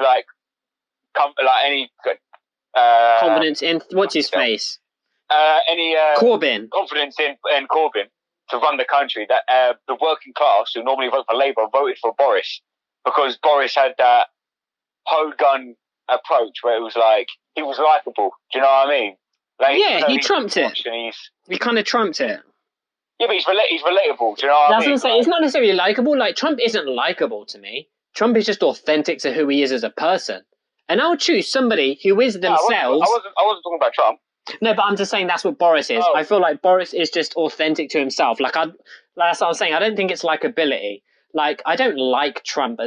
[SPEAKER 1] confidence in what's his face?
[SPEAKER 2] Corbyn. Confidence in Corbyn to run the country. That the working class who normally vote for Labour voted for Boris because Boris had that ho-gun approach where it was like he was likeable. Do you know what I mean? Like,
[SPEAKER 1] yeah, he trumped it. He kind of trumped it.
[SPEAKER 2] Yeah, but he's relatable. Do you know what I mean?
[SPEAKER 1] That's what I'm saying. It's not necessarily likeable. Like, Trump isn't likeable to me. Trump is just authentic to who he is as a person. And I'll choose somebody who is themselves.
[SPEAKER 2] I wasn't talking about Trump.
[SPEAKER 1] No, but I'm just saying that's what Boris is. I feel like Boris is just authentic to himself. Like that's what I'm saying. I don't think it's likability. Like, I don't like Trump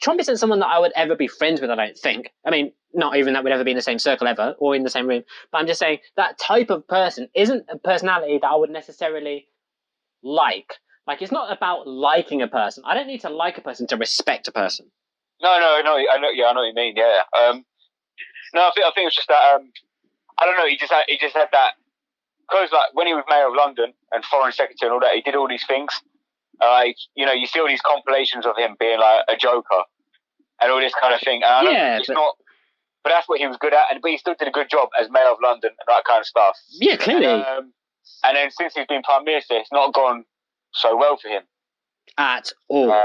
[SPEAKER 1] Trump isn't someone that I would ever be friends with, I don't think. I mean, not even that we'd ever be in the same circle ever or in the same room. But I'm just saying that type of person isn't a personality that I would necessarily like. Like, it's not about liking a person. I don't need to like a person to respect a person.
[SPEAKER 2] No, I know what you mean. Yeah. No, I think it's just that. I don't know. He just had that because like when he was mayor of London and foreign secretary and all that, he did all these things. Like, you know, you see all these compilations of him being like a joker and all this kind of thing. And but that's what he was good at. But he still did a good job as mayor of London and that kind of stuff.
[SPEAKER 1] Yeah, clearly.
[SPEAKER 2] And then since he's been prime minister, it's not gone so well for him
[SPEAKER 1] at all.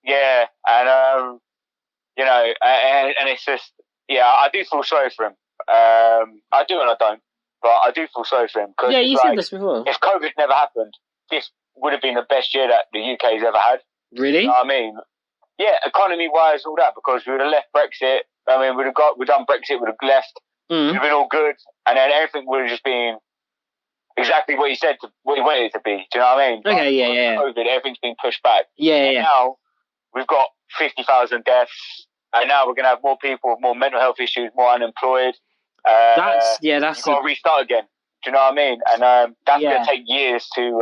[SPEAKER 2] Yeah, and you know, and it's just I do feel sorry for him. I do and I don't, but I do feel sorry for him because
[SPEAKER 1] you said this before.
[SPEAKER 2] If COVID never happened, this would have been the best year that the UK's ever had.
[SPEAKER 1] Really?
[SPEAKER 2] You know what I mean? Yeah, economy-wise, all that, because we would have left Brexit. I mean, we'd done Brexit, we'd have left. We'd have been all good, and then everything would have just been exactly what he said, what he wanted it to be. Do you know what I mean?
[SPEAKER 1] Okay, yeah.
[SPEAKER 2] COVID, everything's been pushed back.
[SPEAKER 1] Yeah.
[SPEAKER 2] Now we've got 50,000 deaths, and now we're going to have more people with more mental health issues, more unemployed.
[SPEAKER 1] That's
[SPEAKER 2] you've got to restart again. Do you know what I mean? And that's going to take years to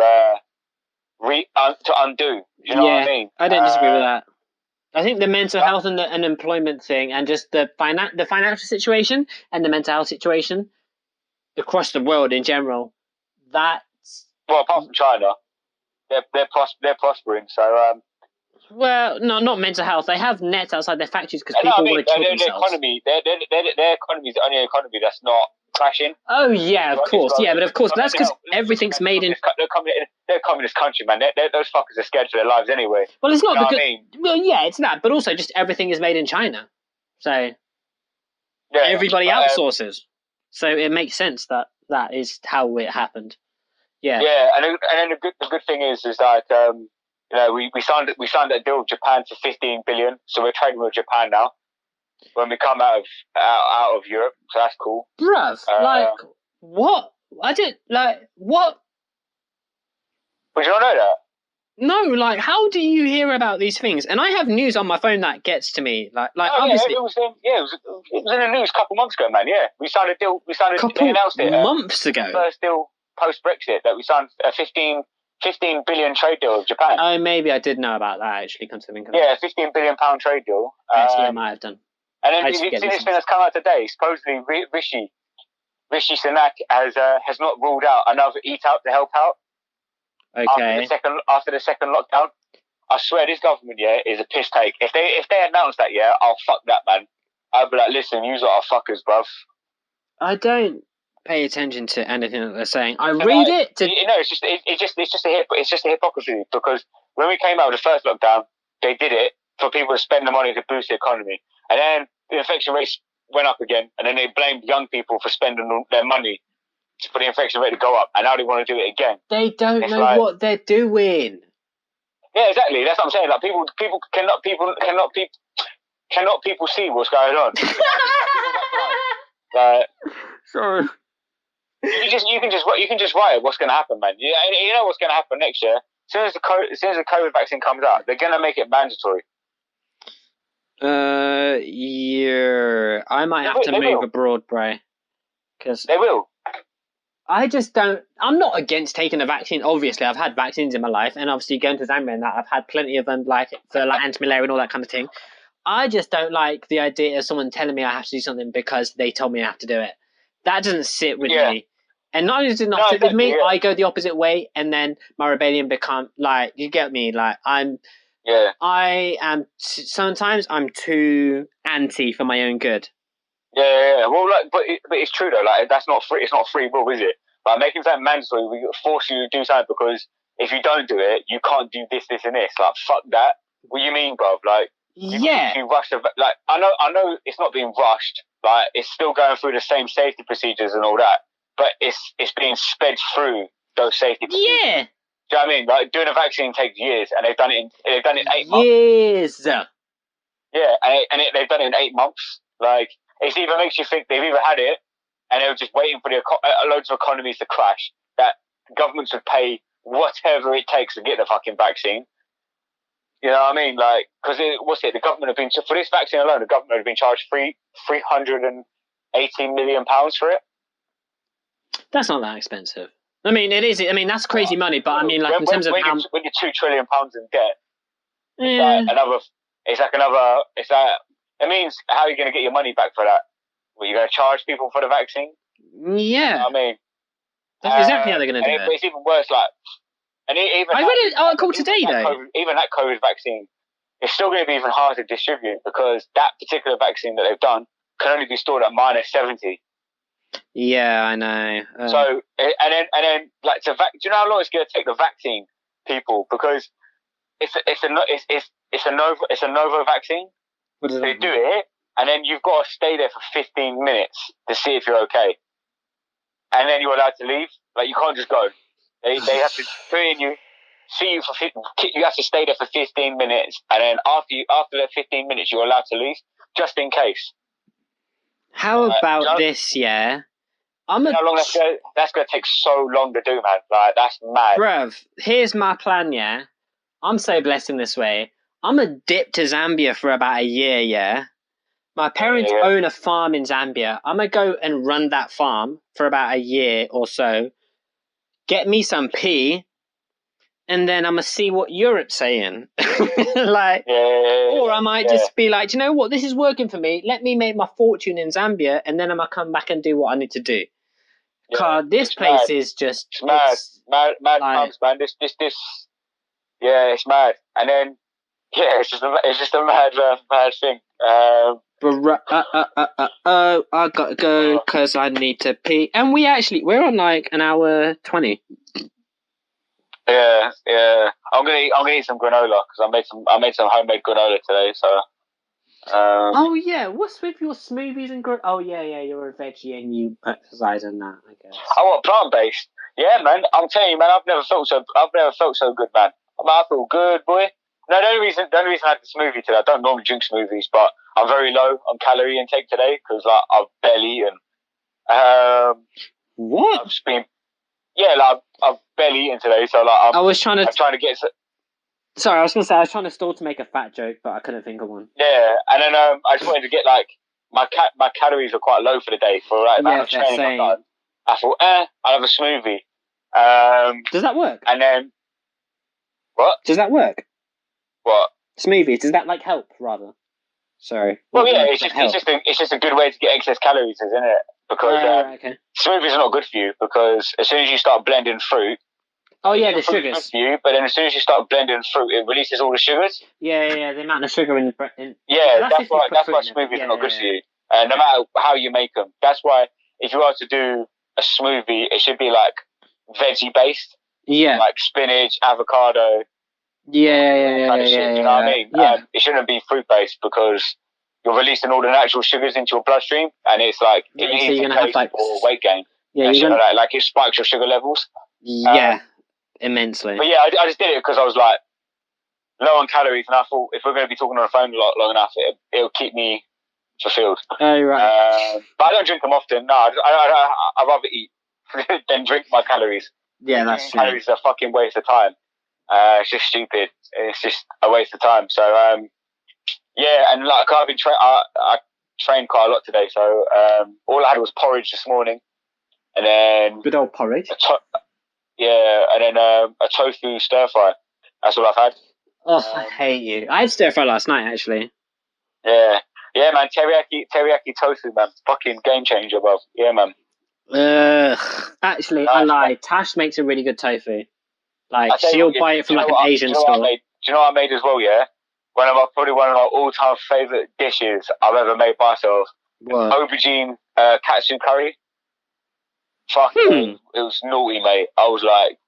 [SPEAKER 2] undo. Do you know what I mean?
[SPEAKER 1] I don't disagree with that. I think the mental health and the unemployment thing, and just the financial situation and the mental health situation across the world in general. That's
[SPEAKER 2] apart from China, they're prospering. So
[SPEAKER 1] well, no, not mental health. They have nets outside their factories because people want to kill themselves.
[SPEAKER 2] Their economy is the only economy that's not crashing.
[SPEAKER 1] Oh yeah, of course. Yeah, but of course, that's because everything's made in.
[SPEAKER 2] They're a communist country, man. Those fuckers are scared for their lives anyway.
[SPEAKER 1] Well, it's not
[SPEAKER 2] because.
[SPEAKER 1] I mean? Well, yeah, it's that, but also just everything is made in China, so everybody outsources. So it makes sense that is how it happened. Yeah.
[SPEAKER 2] Yeah, and then the good thing is that we signed that deal with Japan for 15 billion, so we're trading with Japan now. When we come out of Europe, so that's cool.
[SPEAKER 1] Bruv, what? I did what?
[SPEAKER 2] Would you not know that?
[SPEAKER 1] No, how do you hear about these things? And I have news on my phone that gets to me. Obviously,
[SPEAKER 2] it was in the news a couple months ago, man. Yeah, we signed a deal. They announced it
[SPEAKER 1] months ago.
[SPEAKER 2] First deal post Brexit that we signed a 15 billion trade deal with Japan.
[SPEAKER 1] Oh, maybe I did know about that actually. Come to think of it.
[SPEAKER 2] Yeah, £15 billion trade deal.
[SPEAKER 1] Actually, I might have done.
[SPEAKER 2] And then this thing that's come out today. Supposedly, Rishi Sunak has not ruled out another eat out to help out.
[SPEAKER 1] Okay.
[SPEAKER 2] After the second lockdown, I swear this government is a piss take. If they announce that I'll fuck that, man. I'll be like, listen, you are fuckers, bruv.
[SPEAKER 1] I don't pay attention to anything that they're saying. I read it.
[SPEAKER 2] It's just a hypocrisy, because when we came out of the first lockdown, they did it for people to spend the money to boost the economy, and then the infection rates went up again, and then they blamed young people for spending their money for the infection rate to go up, and now they want to do it again.
[SPEAKER 1] They don't know what they're doing.
[SPEAKER 2] Yeah, exactly. That's what I'm saying. Like people cannot people see what's going on?
[SPEAKER 1] Sorry.
[SPEAKER 2] You can just write what's going to happen, man. You know what's going to happen next year. As soon as the COVID vaccine comes out, they're going to make it mandatory.
[SPEAKER 1] Yeah. I might have to move abroad, bro. Because
[SPEAKER 2] they will.
[SPEAKER 1] I just don't. I'm not against taking a vaccine. Obviously, I've had vaccines in my life, and obviously going to Zambia and that, I've had plenty of them, for anti-malaria and all that kind of thing. I just don't like the idea of someone telling me I have to do something because they told me I have to do it. That doesn't sit with me. And not only does it not sit with me, I go the opposite way, and then my rebellion become you get me. I am. Sometimes I'm too anti for my own good.
[SPEAKER 2] Yeah. Well, but it's true though. That's not free. It's not free will, is it? Making something mandatory, we force you to do something, because if you don't do it, you can't do this, and this. Fuck that. What do you mean, bruv? You rush I know it's not being rushed. It's still going through the same safety procedures and all that, but it's being sped through those safety procedures. Yeah. Do you know what I mean? Doing a vaccine takes years, and they've done it in 8 months.
[SPEAKER 1] Years.
[SPEAKER 2] Yeah, and they've done it in 8 months. It even makes you think they've either had it, and they were just waiting for loads of economies to crash, that governments would pay whatever it takes to get the fucking vaccine. You know what I mean? Because the government have been, for this vaccine alone, the government have been charged £318 million for it.
[SPEAKER 1] That's not that expensive. I mean, it is. I mean, that's crazy money, but I mean, in terms of
[SPEAKER 2] when
[SPEAKER 1] how...
[SPEAKER 2] When you're £2 trillion in debt, it means, how are you going to get your money back for that? Well, you're going to charge people for the vaccine?
[SPEAKER 1] Yeah.
[SPEAKER 2] You know what I mean?
[SPEAKER 1] That's exactly how they're going to do it.
[SPEAKER 2] It's even worse, I read an article today, though. Even that COVID vaccine, it's still going to be even harder to distribute, because that particular vaccine that they've done can only be stored at -70.
[SPEAKER 1] Yeah, I know.
[SPEAKER 2] So, do you know how long it's going to take the vaccine people? Because it's a Novo vaccine.
[SPEAKER 1] What does that mean?
[SPEAKER 2] They do it, and then you've got to stay there for 15 minutes to see if you're okay, and then you're allowed to leave. You can't just go. They have to put in you, see you for you have to stay there for 15 minutes, and then after the 15 minutes, you're allowed to leave, just in case.
[SPEAKER 1] How about this? Yeah,
[SPEAKER 2] how long that's going to take so long to do, man. That's mad.
[SPEAKER 1] Bruv, here's my plan. Yeah, I'm so blessed in this way. I'm gonna dip to Zambia for about a year. Yeah, my parents own a farm in Zambia. I'm gonna go and run that farm for about a year or so. Get me some pee, and then I'm gonna see what Europe's saying. Or I might just be like, do you know what? This is working for me. Let me make my fortune in Zambia, and then I'm gonna come back and do what I need to do. Cause this place is just
[SPEAKER 2] mad times, man. This. Yeah, it's mad. And then it's just a mad thing.
[SPEAKER 1] I gotta go because I need to pee. And we're on an hour 20.
[SPEAKER 2] Yeah. I'm gonna eat some granola, because I made some homemade granola today. So.
[SPEAKER 1] Oh yeah, what's with your smoothies and granola? Oh yeah, you're a veggie and you exercise and that, I guess.
[SPEAKER 2] I want plant based. Yeah, man. I'm telling you, man. I've never felt so good, man. I feel good, boy. No, the only reason I had the smoothie today, I don't normally drink smoothies, but I'm very low on calorie intake today because like I've barely eaten.
[SPEAKER 1] What?
[SPEAKER 2] I've just been, I've barely eaten today, so like I'm trying to get.
[SPEAKER 1] Sorry, I was gonna say I was trying to stall to make a fat joke, but I couldn't think of one.
[SPEAKER 2] Yeah, and then I just wanted to get like my calories are quite low for the day for like amount of training I've done. I thought, I'll have a smoothie.
[SPEAKER 1] Does that work?
[SPEAKER 2] And then what?
[SPEAKER 1] Does that work?
[SPEAKER 2] What?
[SPEAKER 1] Smoothie? Does that like help rather? Sorry.
[SPEAKER 2] Well, yeah, it's just a good way to get excess calories, isn't it? Because smoothies are not good for you because as soon as you start blending fruit.
[SPEAKER 1] Oh yeah, the sugars.
[SPEAKER 2] For you, but then as soon as you start blending fruit, it releases all the sugars.
[SPEAKER 1] Yeah, the amount of sugar in.
[SPEAKER 2] Yeah, that's why smoothies are not good for you. No matter how you make them. That's why if you are to do a smoothie, it should be like veggie based.
[SPEAKER 1] Yeah.
[SPEAKER 2] Like spinach, avocado.
[SPEAKER 1] Yeah.
[SPEAKER 2] Kind of shit, you know what I mean?
[SPEAKER 1] Yeah.
[SPEAKER 2] It shouldn't be fruit based because you're releasing all the natural sugars into your bloodstream, and it's like
[SPEAKER 1] so you're gonna have like
[SPEAKER 2] or weight gain.
[SPEAKER 1] Yeah,
[SPEAKER 2] like it spikes your sugar levels.
[SPEAKER 1] Yeah, immensely.
[SPEAKER 2] But yeah, I just did it because I was like low on calories, and I thought if we're going to be talking on the phone long enough, it'll keep me fulfilled.
[SPEAKER 1] Oh right.
[SPEAKER 2] But I don't drink them often. No, I'd rather eat than drink my calories.
[SPEAKER 1] Yeah, that's true.
[SPEAKER 2] Calories are a fucking waste of time. It's just stupid. It's just a waste of time. So yeah, and like I've been I trained quite a lot today. So all I had was porridge this morning, and then
[SPEAKER 1] good old porridge.
[SPEAKER 2] And then a tofu stir fry. That's all I've had.
[SPEAKER 1] Oh, I hate you. I had stir fry last night actually.
[SPEAKER 2] Yeah, man. Teriyaki tofu, man. Fucking game changer, bro. Yeah, man.
[SPEAKER 1] Actually, I lied. Tash makes a really good tofu. Like she'll buy it from like an Asian store.
[SPEAKER 2] Do you know what I made as well? Yeah, probably one of my all-time favorite dishes I've ever made myself.
[SPEAKER 1] What?
[SPEAKER 2] Aubergine katsu curry. Fucking, it was naughty, mate. I was like,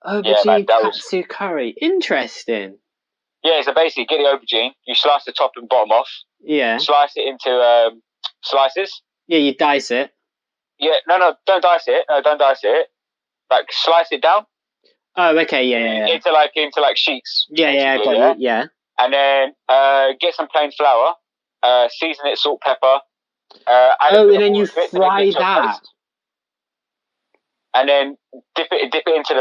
[SPEAKER 1] aubergine katsu curry. Interesting.
[SPEAKER 2] Yeah, so basically, get the aubergine. You slice the top and bottom off.
[SPEAKER 1] Yeah.
[SPEAKER 2] Slice it into slices.
[SPEAKER 1] Yeah, you dice it.
[SPEAKER 2] Yeah, no, don't dice it. No, don't dice it. Like slice it down.
[SPEAKER 1] Oh, okay, yeah.
[SPEAKER 2] Into like sheets.
[SPEAKER 1] Yeah, got you. Yeah.
[SPEAKER 2] And then get some plain flour. Season it, salt, pepper.
[SPEAKER 1] And then you fry that.
[SPEAKER 2] And then dip it into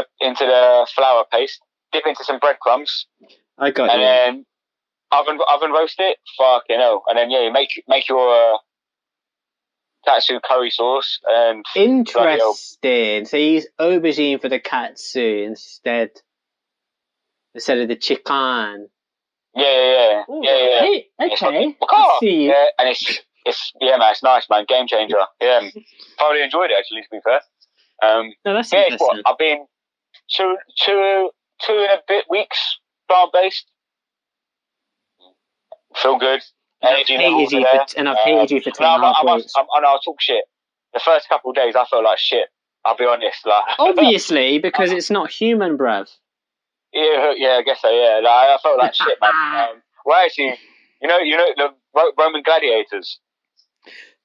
[SPEAKER 2] the flour paste. Dip into some breadcrumbs.
[SPEAKER 1] I got you.
[SPEAKER 2] And then oven roast it. Fucking hell. And then you make your katsu curry sauce and.
[SPEAKER 1] Interesting. So you use aubergine for the katsu instead of the chicken.
[SPEAKER 2] Yeah.
[SPEAKER 1] Ooh, hey, okay. I see you.
[SPEAKER 2] Yeah, and it's man, it's nice, man. Game changer. Yeah, probably enjoyed it actually. To be fair.
[SPEAKER 1] No, that's interesting.
[SPEAKER 2] I've been two and a bit weeks plant based. Feel good.
[SPEAKER 1] I've hated you for 2.5 weeks.
[SPEAKER 2] I'll talk shit. The first couple of days, I felt like shit. I'll be honest. Like
[SPEAKER 1] obviously, because it's not human, bruv.
[SPEAKER 2] Yeah, I guess so. Yeah, like, I felt like shit, man. Well, actually, you know the Roman gladiators.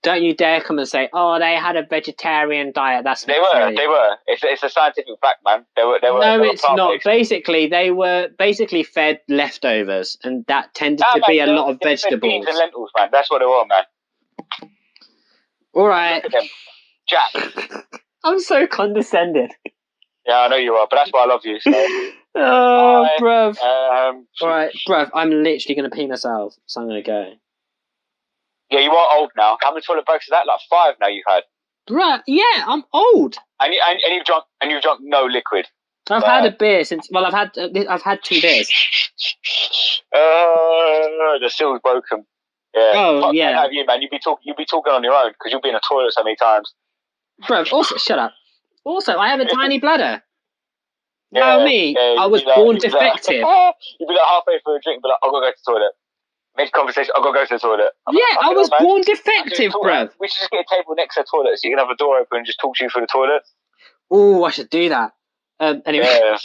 [SPEAKER 1] Don't you dare come and say, "Oh, they had a vegetarian diet." They
[SPEAKER 2] were. It's a scientific fact, man. They were.
[SPEAKER 1] No, it's not. Basically, they were fed leftovers, and that tended to be a lot of vegetables.
[SPEAKER 2] Beans and lentils, man. That's what they were, man.
[SPEAKER 1] All right,
[SPEAKER 2] look at them. Jack.
[SPEAKER 1] I'm so condescending.
[SPEAKER 2] Yeah, I know you are, but that's why I love you. So.
[SPEAKER 1] Oh, bruv. All right, bruv. I'm literally gonna pee myself, so I'm gonna go.
[SPEAKER 2] Yeah, you are old now. How many toilet breaks is that? Like 5 now you've had.
[SPEAKER 1] Bruh, yeah, I'm old.
[SPEAKER 2] And you've drunk no liquid.
[SPEAKER 1] I've had a beer since. Well, I've had 2 beers.
[SPEAKER 2] The seal's broken. Yeah.
[SPEAKER 1] Oh yeah.
[SPEAKER 2] Have you, man? You'd be talking on your own because you'll be in the toilet so many times.
[SPEAKER 1] Bruv, also shut up. Also, I have a tiny bladder.
[SPEAKER 2] Yeah,
[SPEAKER 1] I was born defective.
[SPEAKER 2] You'd be like halfway through a drink, but like, I've got to go to the toilet. Mid-conversation, I've got to go to the toilet.
[SPEAKER 1] I was born defective, bruv.
[SPEAKER 2] We should just get a table next to the toilet so you can have a door open and just talk to you through the toilet.
[SPEAKER 1] Oh, I should do that. Anyway.
[SPEAKER 2] Yeah.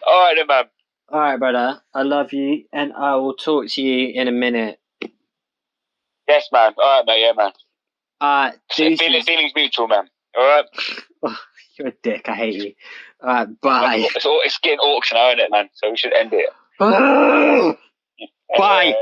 [SPEAKER 2] All right, then, man.
[SPEAKER 1] All right, brother. I love you, and I will talk to you in a minute.
[SPEAKER 2] Yes, man. All right, mate. Yeah, man.
[SPEAKER 1] Feelings
[SPEAKER 2] mutual, man. All right.
[SPEAKER 1] You're a dick. I hate you. Bye.
[SPEAKER 2] It's getting auction, isn't it, man? So we should end it.
[SPEAKER 1] Bye.